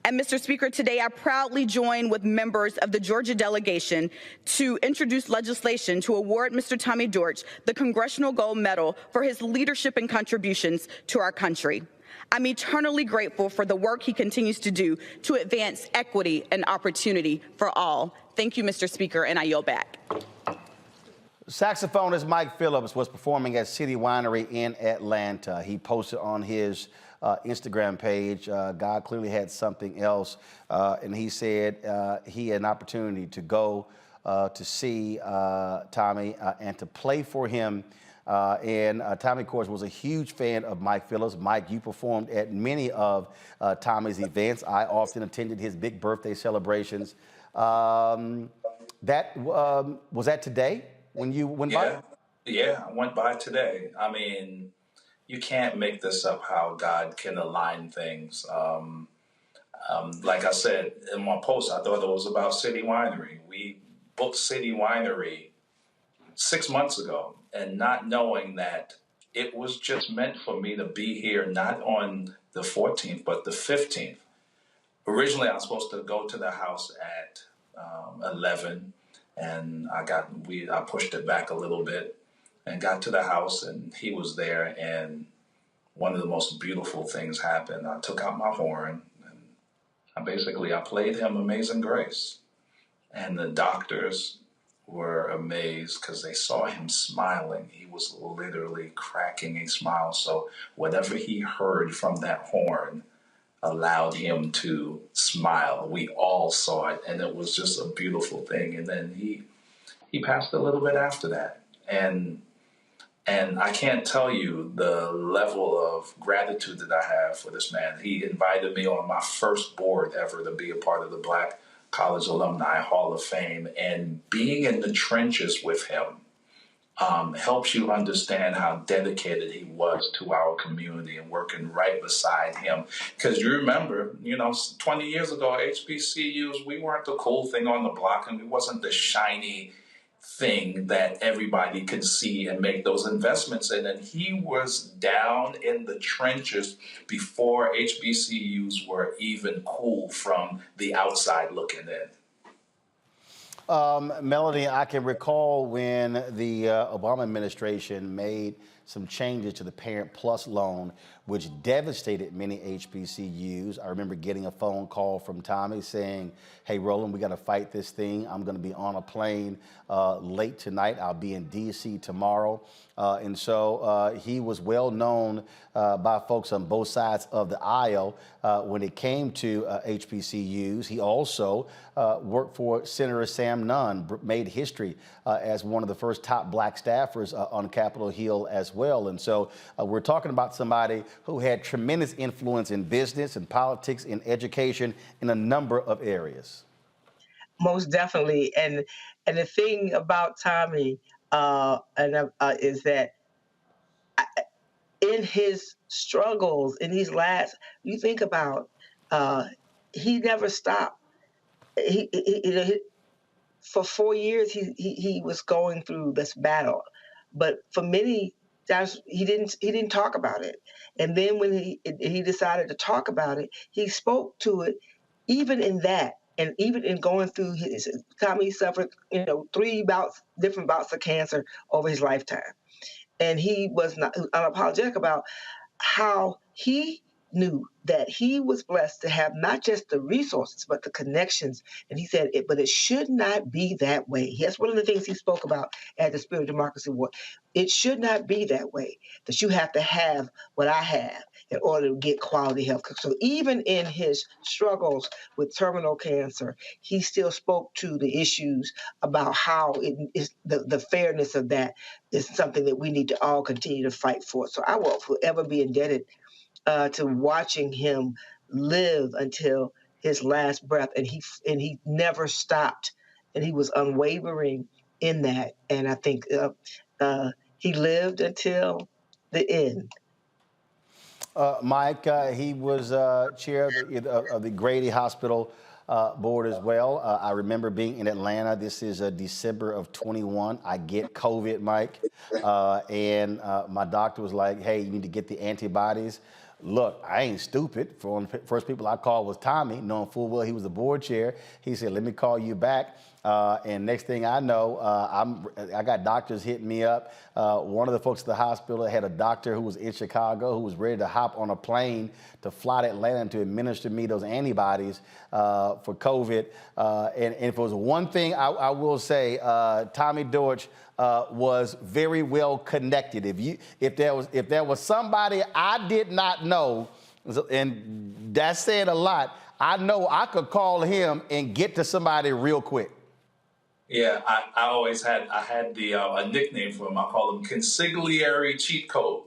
And Mr. Speaker, today I proudly join with members of the Georgia delegation to introduce legislation to award Mr. Tommy Dortch the Congressional Gold Medal for his leadership and contributions to our country. I'm eternally grateful for the work he continues to do to advance equity and opportunity for all. Thank you, Mr. Speaker, and I yield back. Saxophonist Mike Phillips was performing at City Winery in Atlanta. He posted on his Instagram page, God clearly had something else, and he said he had an opportunity to go to see Tommy and to play for him. And Tommy, of course, was a huge fan of Mike Phillips. Mike, you performed at many of Tommy's events. I often attended his big birthday celebrations. Was that today? When you went by? Yeah, I went by today. I mean, you can't make this up how God can align things. Like I said in my post, I thought it was about City Winery. We booked City Winery 6 months ago, and not knowing that it was just meant for me to be here, not on the 14th, but the 15th. Originally, I was supposed to go to the house at 11. And I pushed it back a little bit and got to the house, and he was there, and one of the most beautiful things happened. I took out my horn, and I played him Amazing Grace. And the doctors were amazed because they saw him smiling. He was literally cracking a smile. So whatever he heard from that horn allowed him to smile. We all saw it, and it was just a beautiful thing. And then he passed a little bit after that. And I can't tell you the level of gratitude that I have for this man. He invited me on my first board ever to be a part of the Black College Alumni Hall of Fame, and being in the trenches with him helps you understand how dedicated he was to our community and working right beside him. Because you remember, 20 years ago, HBCUs, we weren't the cool thing on the block, and it wasn't the shiny thing that everybody could see and make those investments in. And he was down in the trenches before HBCUs were even cool from the outside looking in. Melanie, I can recall when the Obama administration made some changes to the Parent Plus loan, which devastated many HBCUs. I remember getting a phone call from Tommy saying, hey, Roland, we got to fight this thing. I'm going to be on a plane late tonight. I'll be in D.C. tomorrow. And so he was well known by folks on both sides of the aisle when it came to HBCUs. He also worked for Senator Sam Graham Nunn made history as one of the first top black staffers on Capitol Hill as well. And so we're talking about somebody who had tremendous influence in business and politics, in education, in a number of areas. Most definitely. And the thing about Tommy is that in his struggles, in these last, you think about, he never stopped. For 4 years, he was going through this battle, but for many times he didn't talk about it. And then when he decided to talk about it, he spoke to it, even in that. And even in going through Tommy suffered, 3 different bouts of cancer over his lifetime. And he was not unapologetic about how he knew that he was blessed to have not just the resources, but the connections. And he said, but it should not be that way. That's one of the things he spoke about at the Spirit of Democracy Award. It should not be that way, that you have to have what I have in order to get quality health. So even in his struggles with terminal cancer, he still spoke to the issues about how it is the fairness of that is something that we need to all continue to fight for. So I will forever be indebted to watching him live until his last breath, and he never stopped, and he was unwavering in that. And I think he lived until the end. Mike, he was chair of the Grady Hospital board as well. I remember being in Atlanta. This is December of 21. I get COVID, Mike, and my doctor was like, "Hey, you need to get the antibodies." Look, I ain't stupid. One of the first people I called was Tommy, knowing full well he was the board chair. He said, "Let me call you back." And next thing I know, I got doctors hitting me up. One of the folks at the hospital had a doctor who was in Chicago who was ready to hop on a plane to fly to Atlanta to administer me those antibodies for COVID. And if it was one thing I will say, Tommy Dortch was very well connected. If there was somebody I did not know, and that's saying a lot, I know I could call him and get to somebody real quick. Yeah, I had a nickname for him. I call him Consigliere Cheat Code.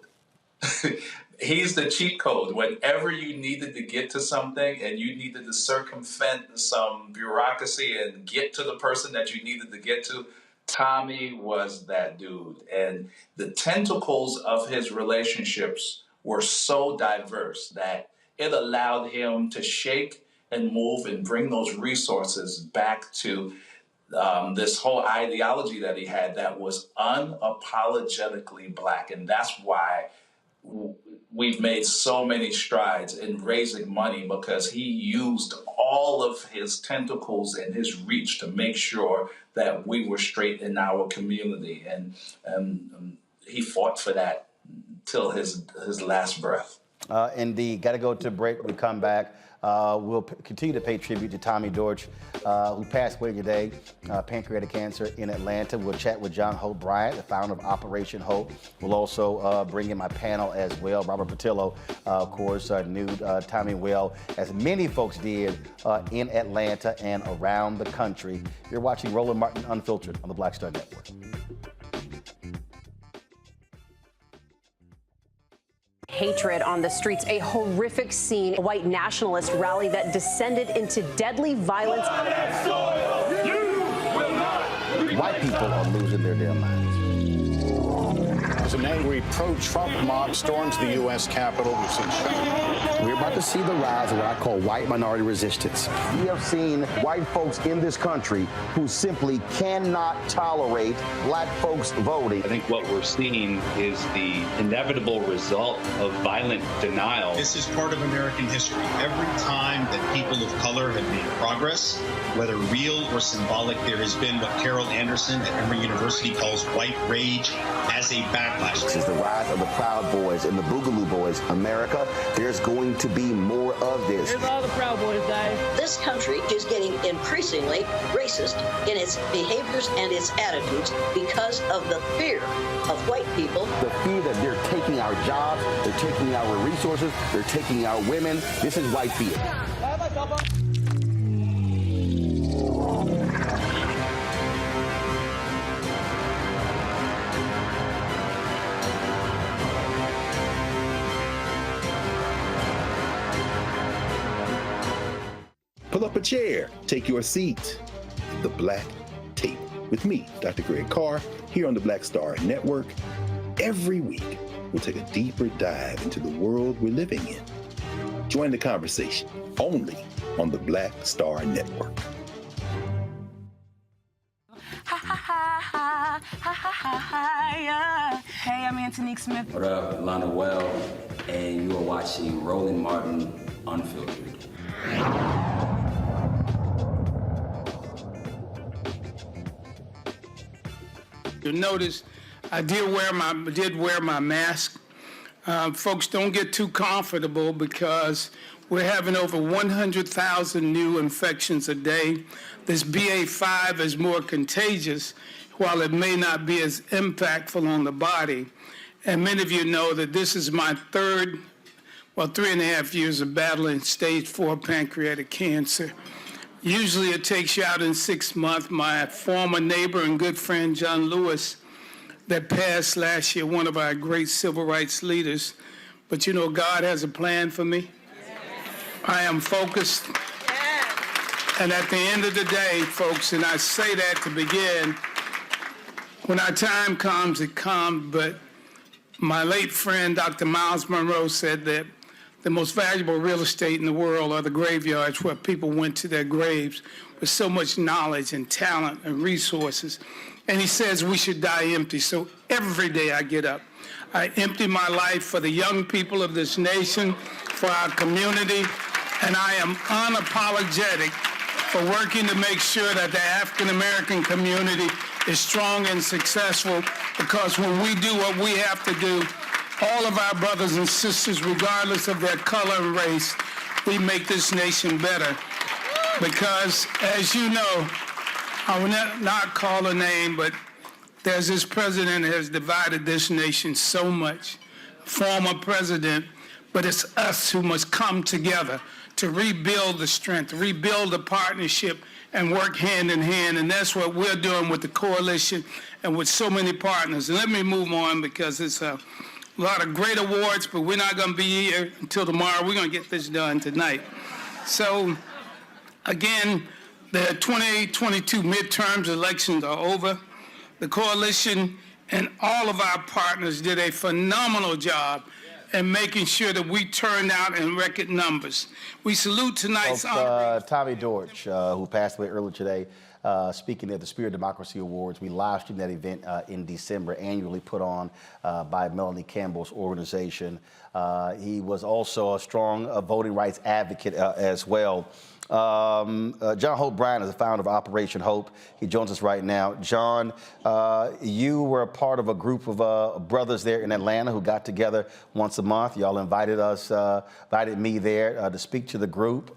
He's the cheat code. Whenever you needed to get to something and you needed to circumvent some bureaucracy and get to the person that you needed to get to, Tommy was that dude. And the tentacles of his relationships were so diverse that it allowed him to shake and move and bring those resources back to this whole ideology that he had that was unapologetically black. And that's why we've made so many strides in raising money, because he used all of his tentacles and his reach to make sure that we were straight in our community. And he fought for that till his last breath. Indeed. Got to go to break. We come back. We'll continue to pay tribute to Tommy Dortch, who passed away today, pancreatic cancer in Atlanta. We'll chat with John Hope Bryant, the founder of Operation Hope. We'll also bring in my panel as well. Robert Patillo, of course, knew Tommy well, as many folks did in Atlanta and around the country. You're watching Roland Martin Unfiltered on the Black Star Network. Hatred on the streets, a horrific scene, a white nationalist rally that descended into deadly violence. White people are losing their damn minds. As an angry pro-Trump mob storms the U.S. Capitol, we've seen shooting. We're about to see the rise of what I call white minority resistance. We have seen white folks in this country who simply cannot tolerate black folks voting. I think what we're seeing is the inevitable result of violent denial. This is part of American history. Every time that people of color have made progress, whether real or symbolic, there has been what Carol Anderson at Emory University calls white rage as a backlash. This is the rise of the Proud Boys and the Boogaloo Boys. America, there's going to be more of this. Here's all the Proud Boys, guys. This country is getting increasingly racist in its behaviors and its attitudes because of the fear of white people. The fear that they're taking our jobs, they're taking our resources, they're taking our women. This is white fear. Pull up a chair, take your seat. The Black Tape with me, Dr. Greg Carr, here on the Black Star Network. Every week, we'll take a deeper dive into the world we're living in. Join the conversation only on the Black Star Network. Hey, I'm Antonique Smith. What up, Lana Well, and you are watching Roland Martin Unfiltered. You'll notice I did wear my mask. Folks, don't get too comfortable because we're having over 100,000 new infections a day. This BA.5 is more contagious, while it may not be as impactful on the body. And many of you know that this is my 3.5 years of battling stage 4 pancreatic cancer. Usually it takes you out in 6 months. My former neighbor and good friend, John Lewis, that passed last year, one of our great civil rights leaders. But you know, God has a plan for me. I am focused. And at the end of the day, folks, and I say that to begin, when our time comes, it comes. But my late friend, Dr. Miles Monroe, said that the most valuable real estate in the world are the graveyards where people went to their graves with so much knowledge and talent and resources. And he says we should die empty. So every day I get up, I empty my life for the young people of this nation, for our community, and I am unapologetic for working to make sure that the African-American community is strong and successful, because when we do what we have to do, all of our brothers and sisters, regardless of their color and race, we make this nation better. Because, as you know, I will not call a name, but there's this president that has divided this nation so much, former president, but it's us who must come together to rebuild the strength, rebuild the partnership, and work hand in hand. And that's what we're doing with the coalition and with so many partners. And let me move on, because it's a lot of great awards, but we're not going to be here until tomorrow. We're going to get this done tonight. So, again, the 2022 midterms elections are over. The coalition and all of our partners did a phenomenal job in making sure that we turned out in record numbers. We salute tonight's Tommy Dortch, who passed away earlier today, speaking at the Spirit Democracy Awards. We live streamed that event in December, annually put on by Melanie Campbell's organization. He was also a strong voting rights advocate as well. John Hope Bryan is the founder of Operation Hope. He joins us right now. John, you were a part of a group of brothers there in Atlanta who got together once a month. Y'all invited me there to speak to the group.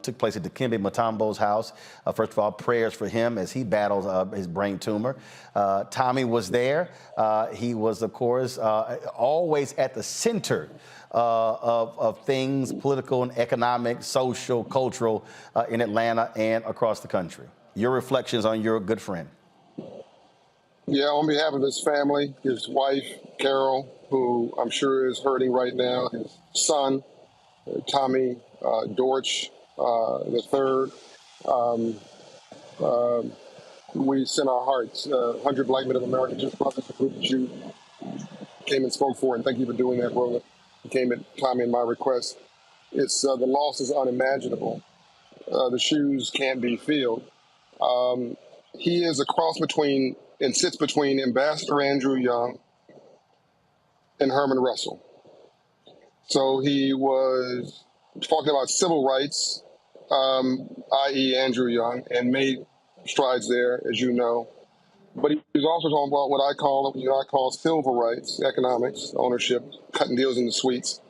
Took place at Dikembe Mutombo's house. First of all, prayers for him as he battles his brain tumor. Tommy was there. He was, of course, always at the center of things, political and economic, social, cultural, in Atlanta and across the country. Your reflections on your good friend. Yeah, on behalf of his family, his wife, Carol, who I'm sure is hurting right now, his son, Tommy Dortch, the third. We send our hearts. 100 Black Men of America, just brothers, the group that you came and spoke for, and thank you for doing that, Roland. You came at Tommy and my request. It's the loss is unimaginable. The shoes can't be filled. He is a cross between and sits between Ambassador Andrew Young and Herman Russell. So he was talking about civil rights, i.e. Andrew Young, and made strides there, as you know. But he was also talking about what I call civil rights, economics, ownership, cutting deals in the suites.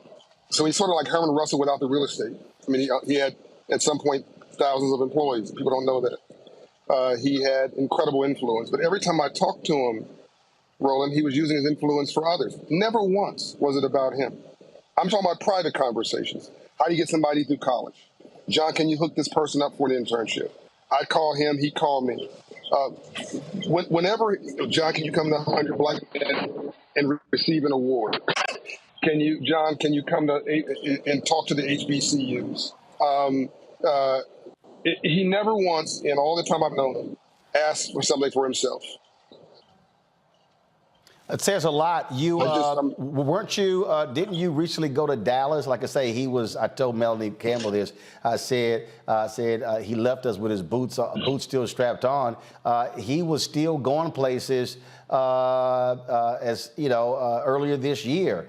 So he's sort of like Herman Russell without the real estate. I mean, he had, at some point, thousands of employees. People don't know that. He had incredible influence. But every time I talked to him, Roland, he was using his influence for others. Never once was it about him. I'm talking about private conversations. How do you get somebody through college? John, can you hook this person up for an internship? I'd call him, he'd call me. Whenever, John, can you come to 100 Black Men and receive an award? John, can you come to and talk to the HBCUs? He never once, in all the time I've known him, asked for something for himself. It says a lot. You weren't you? Didn't you recently go to Dallas? Like I say, he was. I told Melanie Campbell this. I said he left us with his boots still strapped on. He was still going places as you know earlier this year.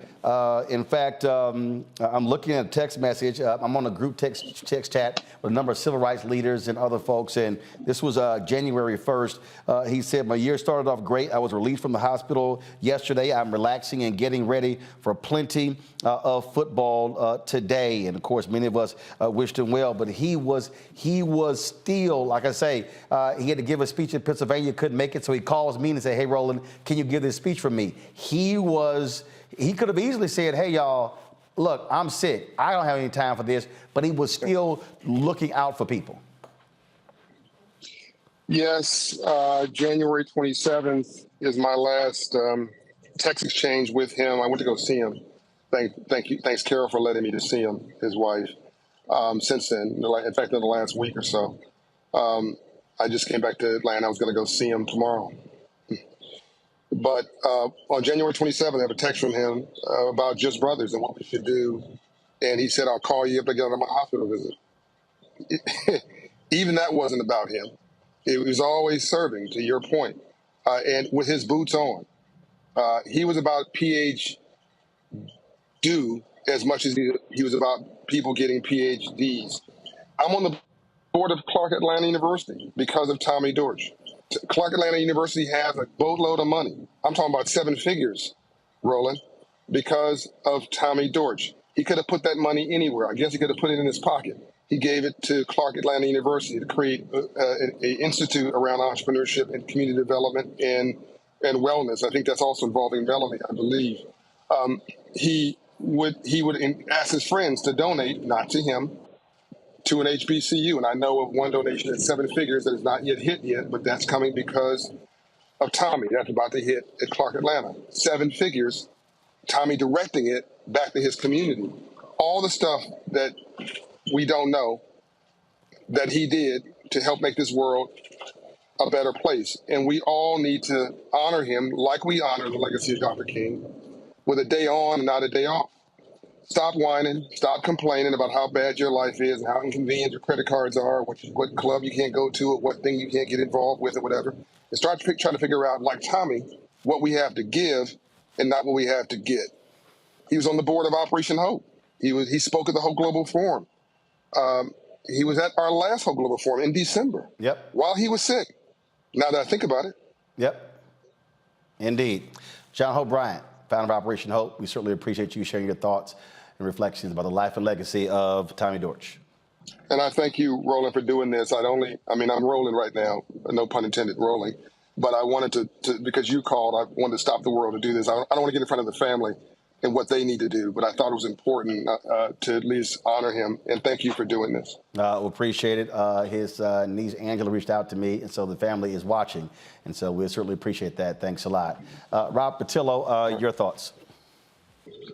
In fact, I'm looking at a text message. I'm on a group text chat with a number of civil rights leaders and other folks, and this was January 1st. He said, "My year started off great. I was released from the hospital yesterday. I'm relaxing and getting ready for plenty of football today." And of course, many of us wished him well, but he was still, like I say, he had to give a speech in Pennsylvania, couldn't make it, so he calls me and said, "Hey, Roland, can you give this speech for me?" He could have easily said, "Hey, y'all, look, I'm sick. I don't have any time for this," but he was still looking out for people. Yes, January 27th is my last text exchange with him. I went to go see him. Thank you. Thanks, Carol, for letting me to see him, his wife. Since then, in fact, in the last week or so, I just came back to Atlanta. I was going to go see him tomorrow. But on January 27th, I have a text from him about Just Brothers and what we should do. And he said, "I'll call you up to get on my hospital visit." Even that wasn't about him. It was always serving, to your point, and with his boots on. He was about PhD as much as he was about people getting PhDs. I'm on the board of Clark Atlanta University because of Tommy Dortch. Clark Atlanta University has a boatload of money. I'm talking about 7 figures, Roland, because of Tommy Dortch. He could have put that money anywhere. I guess he could have put it in his pocket. He gave it to Clark Atlanta University to create an institute around entrepreneurship and community development and wellness. I think that's also involving Melanie, I believe. He would ask his friends to donate, not to him, to an HBCU. And I know of one donation at 7 figures that has not yet hit yet, but that's coming because of Tommy. That's about to hit at Clark Atlanta. 7 figures, Tommy directing it back to his community. All the stuff that we don't know that he did to help make this world a better place. And we all need to honor him like we honor the legacy of Dr. King, with a day on and not a day off. Stop whining, stop complaining about how bad your life is and how inconvenient your credit cards are, what club you can't go to, or what thing you can't get involved with or whatever. And start trying to figure out, like Tommy, what we have to give and not what we have to get. He was on the board of Operation Hope. He spoke at the Hope Global Forum. He was at our last Hope Global Forum in December. Yep. While he was sick. Now that I think about it. Yep. Indeed. John Hope Bryant, founder of Operation Hope. We certainly appreciate you sharing your thoughts and reflections about the life and legacy of Tommy Dortch. And I thank you, Roland, for doing this. I'm rolling right now, no pun intended, rolling. But I wanted to because you called, I wanted to stop the world to do this. I don't want to get in front of the family and what they need to do, but I thought it was important to at least honor him. And thank you for doing this. We appreciate it. His niece Angela reached out to me, and so the family is watching. And so we certainly appreciate that. Thanks a lot. Rob Patillo, your thoughts?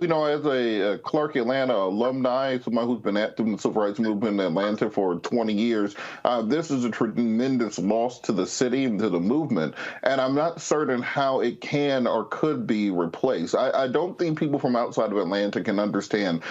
You know, as a Clark Atlanta alumni, someone who's been active in the civil rights movement in Atlanta for 20 years, this is a tremendous loss to the city and to the movement. And I'm not certain how it can or could be replaced. I don't think people from outside of Atlanta can understand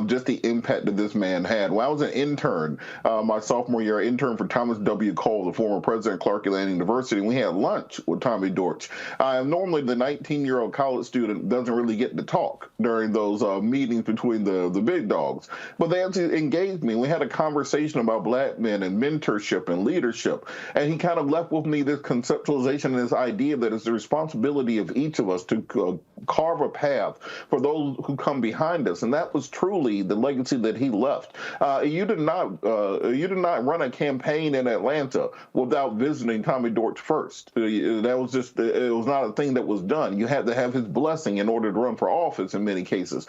just the impact that this man had. When I was an intern, my sophomore year, intern for Thomas W. Cole, the former president of Clark Atlanta University, and we had lunch with Tommy Dortch. Normally, the 19-year-old college student doesn't really get to talk during those meetings between the big dogs. But they actually engaged me. We had a conversation about black men and mentorship and leadership. And he kind of left with me this conceptualization and this idea that it's the responsibility of each of us to carve a path for those who come behind us. And that was truly the legacy that he left. You did not run a campaign in Atlanta without visiting Tommy Dortch first. That was just, it was not a thing that was done. You had to have his blessing in order to run for office in many cases.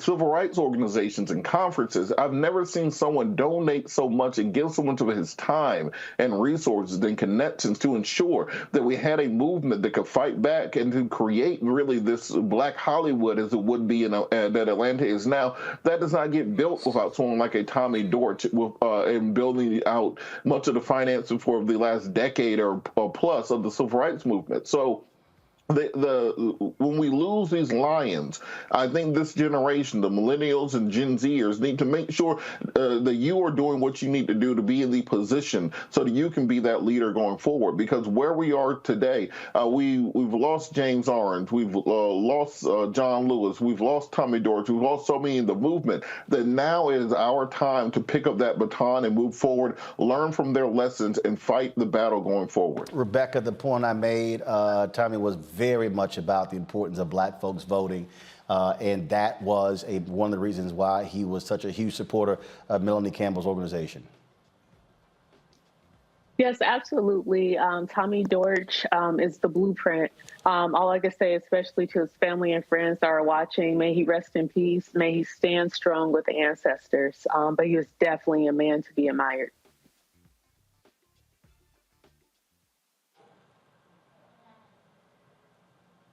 Civil rights organizations and conferences, I've never seen someone donate so much and give so much of his time and resources and connections to ensure that we had a movement that could fight back and to create really this Black Hollywood as it would be that Atlanta is now. That does not get built without someone like a Tommy Dortch and building out much of the financing for the last decade or plus of the civil rights movement. So when we lose these lions, I think this generation, the millennials and Gen Zers, need to make sure that you are doing what you need to do to be in the position so that you can be that leader going forward. Because where we are today, we've lost James Orange, we've lost John Lewis, we've lost Tommy Dortch, we've lost so many in the movement, that now is our time to pick up that baton and move forward, learn from their lessons, and fight the battle going forward. Rebecca, the point I made, Tommy, was very much about the importance of Black folks voting, and that was one of the reasons why he was such a huge supporter of Melanie Campbell's organization. Yes, absolutely. Tommy Dortch is the blueprint. All I can say, especially to his family and friends that are watching, may he rest in peace. May he stand strong with the ancestors. But he was definitely a man to be admired.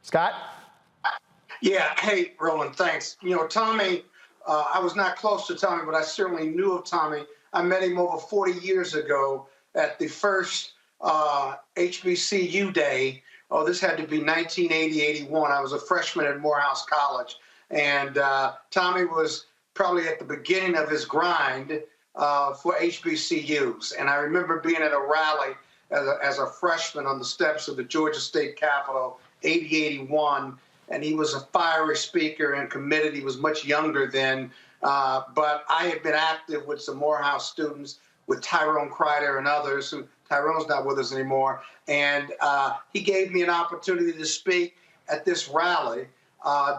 Scott? Yeah. Hey, Roland, thanks. You know, Tommy, I was not close to Tommy, but I certainly knew of Tommy. I met him over 40 years ago at the first HBCU day. Oh, this had to be 1980, 81. I was a freshman at Morehouse College. And Tommy was probably at the beginning of his grind for HBCUs. And I remember being at a rally as a freshman on the steps of the Georgia State Capitol, 80-81, and he was a fiery speaker and committed. He was much younger then, but I had been active with some Morehouse students, with Tyrone Kreider and others, who Tyrone's not with us anymore, and he gave me an opportunity to speak at this rally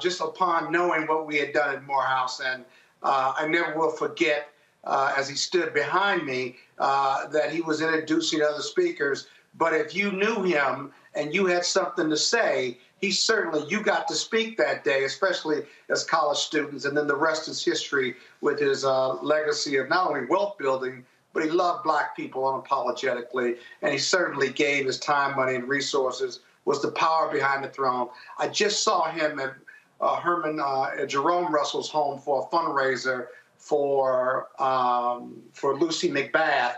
just upon knowing what we had done at Morehouse, and I never will forget, as he stood behind me, that he was introducing other speakers. But if you knew him and you had something to say, you got to speak that day, especially as college students. And then the rest is history with his legacy of not only wealth building, but he loved Black people unapologetically. And he certainly gave his time, money, and resources, was the power behind the throne. I just saw him at Jerome Russell's home for a fundraiser for Lucy McBath,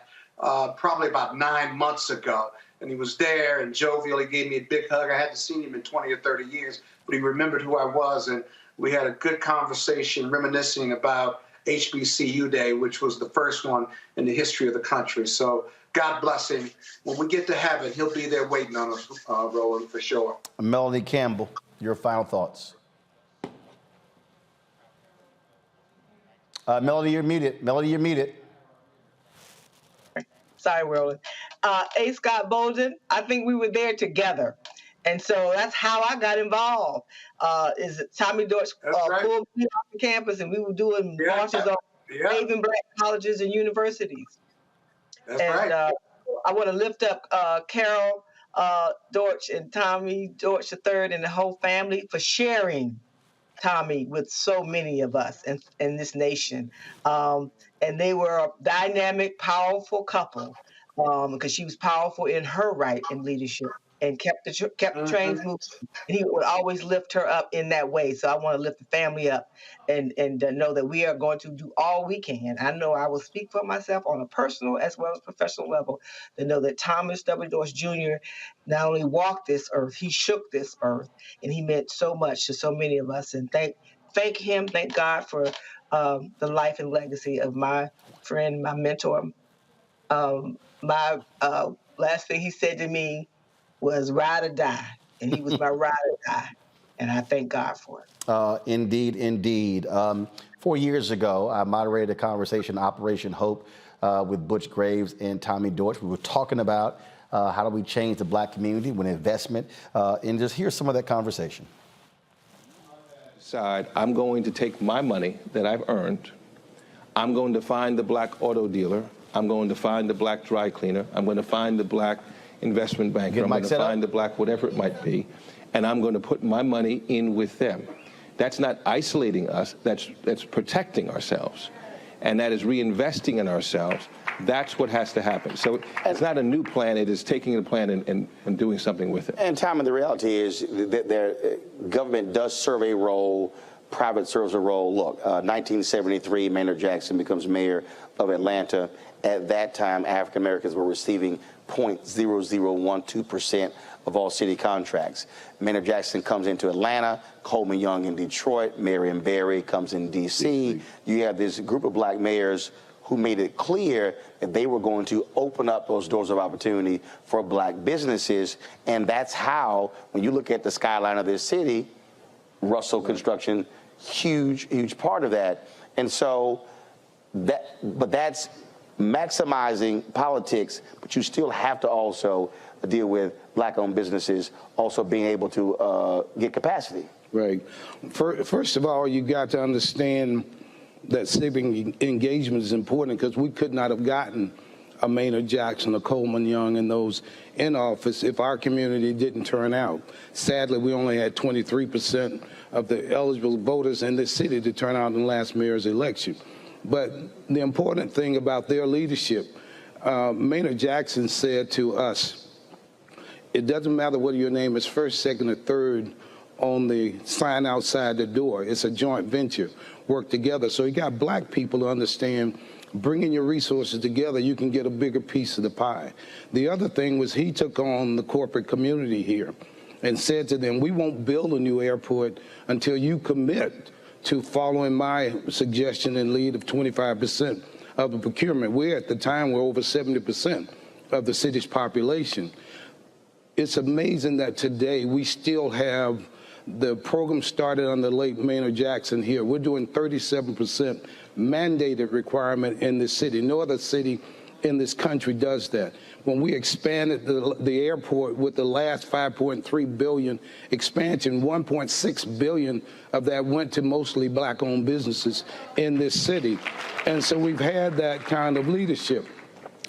probably about 9 months ago. And he was there and jovial. He gave me a big hug. I hadn't seen him in 20 or 30 years, but he remembered who I was. And we had a good conversation reminiscing about HBCU Day, which was the first one in the history of the country. So God bless him. When we get to heaven, he'll be there waiting on us, Roland, for sure. Melanie Campbell, your final thoughts. Melanie, you're muted. Melanie, you're muted. Sorry, Roland. A. Scott Bolden, I think we were there together. And so that's how I got involved. Is Tommy Dortch pulled me off the campus, and we were doing marches on waving Black colleges and universities. That's right. I want to lift up Carol Dortch and Tommy Dortch III and the whole family for sharing Tommy with so many of us in this nation. And they were a dynamic, powerful couple because she was powerful in her right in leadership and kept the trains moving. And he would always lift her up in that way. So I want to lift the family up and know that we are going to do all we can. I know I will speak for myself on a personal as well as professional level to know that Thomas W. Dortch Jr. not only walked this earth, he shook this earth, and he meant so much to so many of us. And thank him, thank God for the life and legacy of my friend, my mentor. My last thing he said to me was ride or die, and he was my ride or die, and I thank God for it. Indeed, indeed. 4 years ago, I moderated a conversation, Operation Hope, with Butch Graves and Tommy Dortch. We were talking about how do we change the Black community with investment, and just hear some of that conversation. I'm going to take my money that I've earned. I'm going to find the Black auto dealer. I'm going to find the Black dry cleaner. I'm going to find the Black investment banker. I'm going to find the Black whatever it might be. And I'm going to put my money in with them. That's not isolating us, that's protecting ourselves. And that is reinvesting in ourselves. That's what has to happen. So it's not a new plan, it is taking the plan and doing something with it. And Tom, the reality is that government does serve a role, private serves a role. Look, 1973, Maynard Jackson becomes mayor of Atlanta. At that time, African Americans were receiving 0.0012% of all city contracts. Maynard Jackson comes into Atlanta, Coleman Young in Detroit, Marion Barry comes in D.C. You have this group of black mayors who made it clear that they were going to open up those doors of opportunity for black businesses. And that's how, when you look at the skyline of this city, Russell Construction, huge part of that. And so, but that's maximizing politics, but you still have to also deal with black-owned businesses also being able to get capacity. Right. First of all, you got to understand that civic engagement is important, because we could not have gotten a Maynard Jackson, a Coleman Young, and those in office if our community didn't turn out. Sadly, we only had 23% of the eligible voters in this city to turn out in the last mayor's election. But the important thing about their leadership, Maynard Jackson said to us, it doesn't matter whether your name is first, second, or third on the sign outside the door. It's a joint venture. Work together. So you got black people to understand, bringing your resources together, you can get a bigger piece of the pie. The other thing was he took on the corporate community here and said to them, we won't build a new airport until you commit to following my suggestion and lead of 25% of the procurement. We at the time were over 70% of the city's population. It's amazing that today we still have the program started under late Maynard Jackson here. We're doing 37% mandated requirement in this city. No other city in this country does that. When we expanded the airport with the last $5.3 billion expansion, $1.6 billion of that went to mostly black-owned businesses in this city. And so we've had that kind of leadership.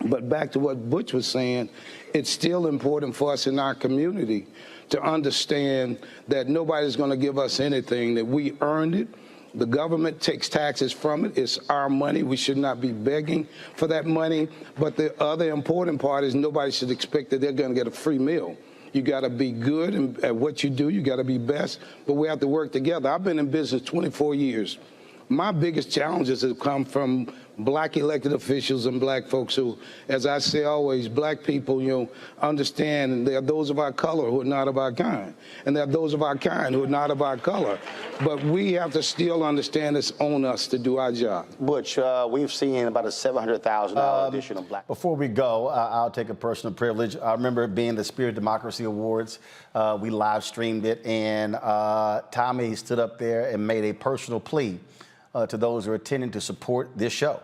But back to what Butch was saying, it's still important for us in our community to understand that nobody's going to give us anything, that we earned it. The government takes taxes from it. It's our money. We should not be begging for that money. But the other important part is nobody should expect that they're going to get a free meal. You got to be good at what you do. You got to be best. But we have to work together. I've been in business 24 years. My biggest challenges have come from black elected officials and black folks who, as I say always, black people, understand, and there are those of our color who are not of our kind, and there are those of our kind who are not of our color. But we have to still understand it's on us to do our job. Butch, we've seen about a $700,000 additional black. Before we go, I'll take a personal privilege. I remember it being the Spirit Democracy Awards. We live streamed it, and Tommy stood up there and made a personal plea to those who are attending to support this show,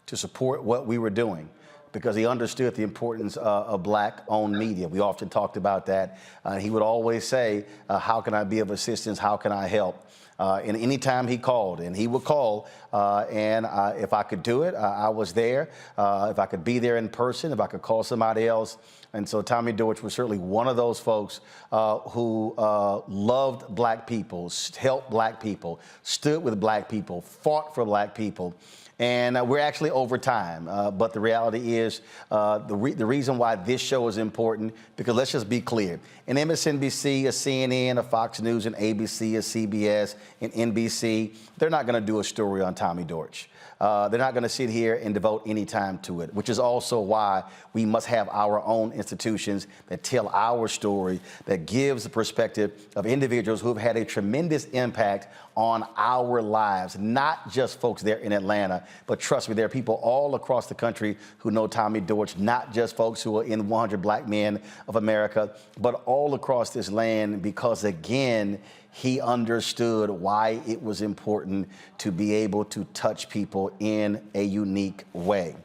to support what we were doing, because he understood the importance of black-owned media. We often talked about that. He would always say, how can I be of assistance? How can I help? And any time he called, and he would call, and if I could do it, I was there. If I could be there in person, if I could call somebody else. And so Tommy Dortch was certainly one of those folks who loved black people, helped black people, stood with black people, fought for black people. And we're actually over time, but the reality is the reason why this show is important, because let's just be clear, an MSNBC, a CNN, a Fox News, an ABC, a CBS, an NBC, they're not going to do a story on Tommy Dortch. They're not going to sit here and devote any time to it, which is also why we must have our own institutions that tell our story, that gives the perspective of individuals who have had a tremendous impact on our lives, not just folks there in Atlanta, but trust me, there are people all across the country who know Tommy Dortch, not just folks who are in 100 Black Men of America, but all across this land, because again, he understood why it was important to be able to touch people in a unique way.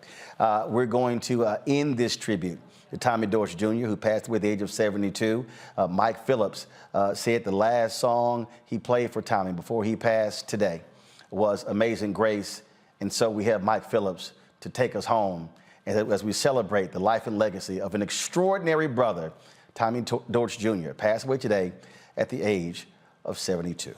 We're going to end this tribute to Tommy Dortch Jr., who passed away at the age of 72. Mike Phillips said the last song he played for Tommy before he passed today was Amazing Grace. And so we have Mike Phillips to take us home as we celebrate the life and legacy of an extraordinary brother, Tommy Dortch Jr., passed away today at the age of 72.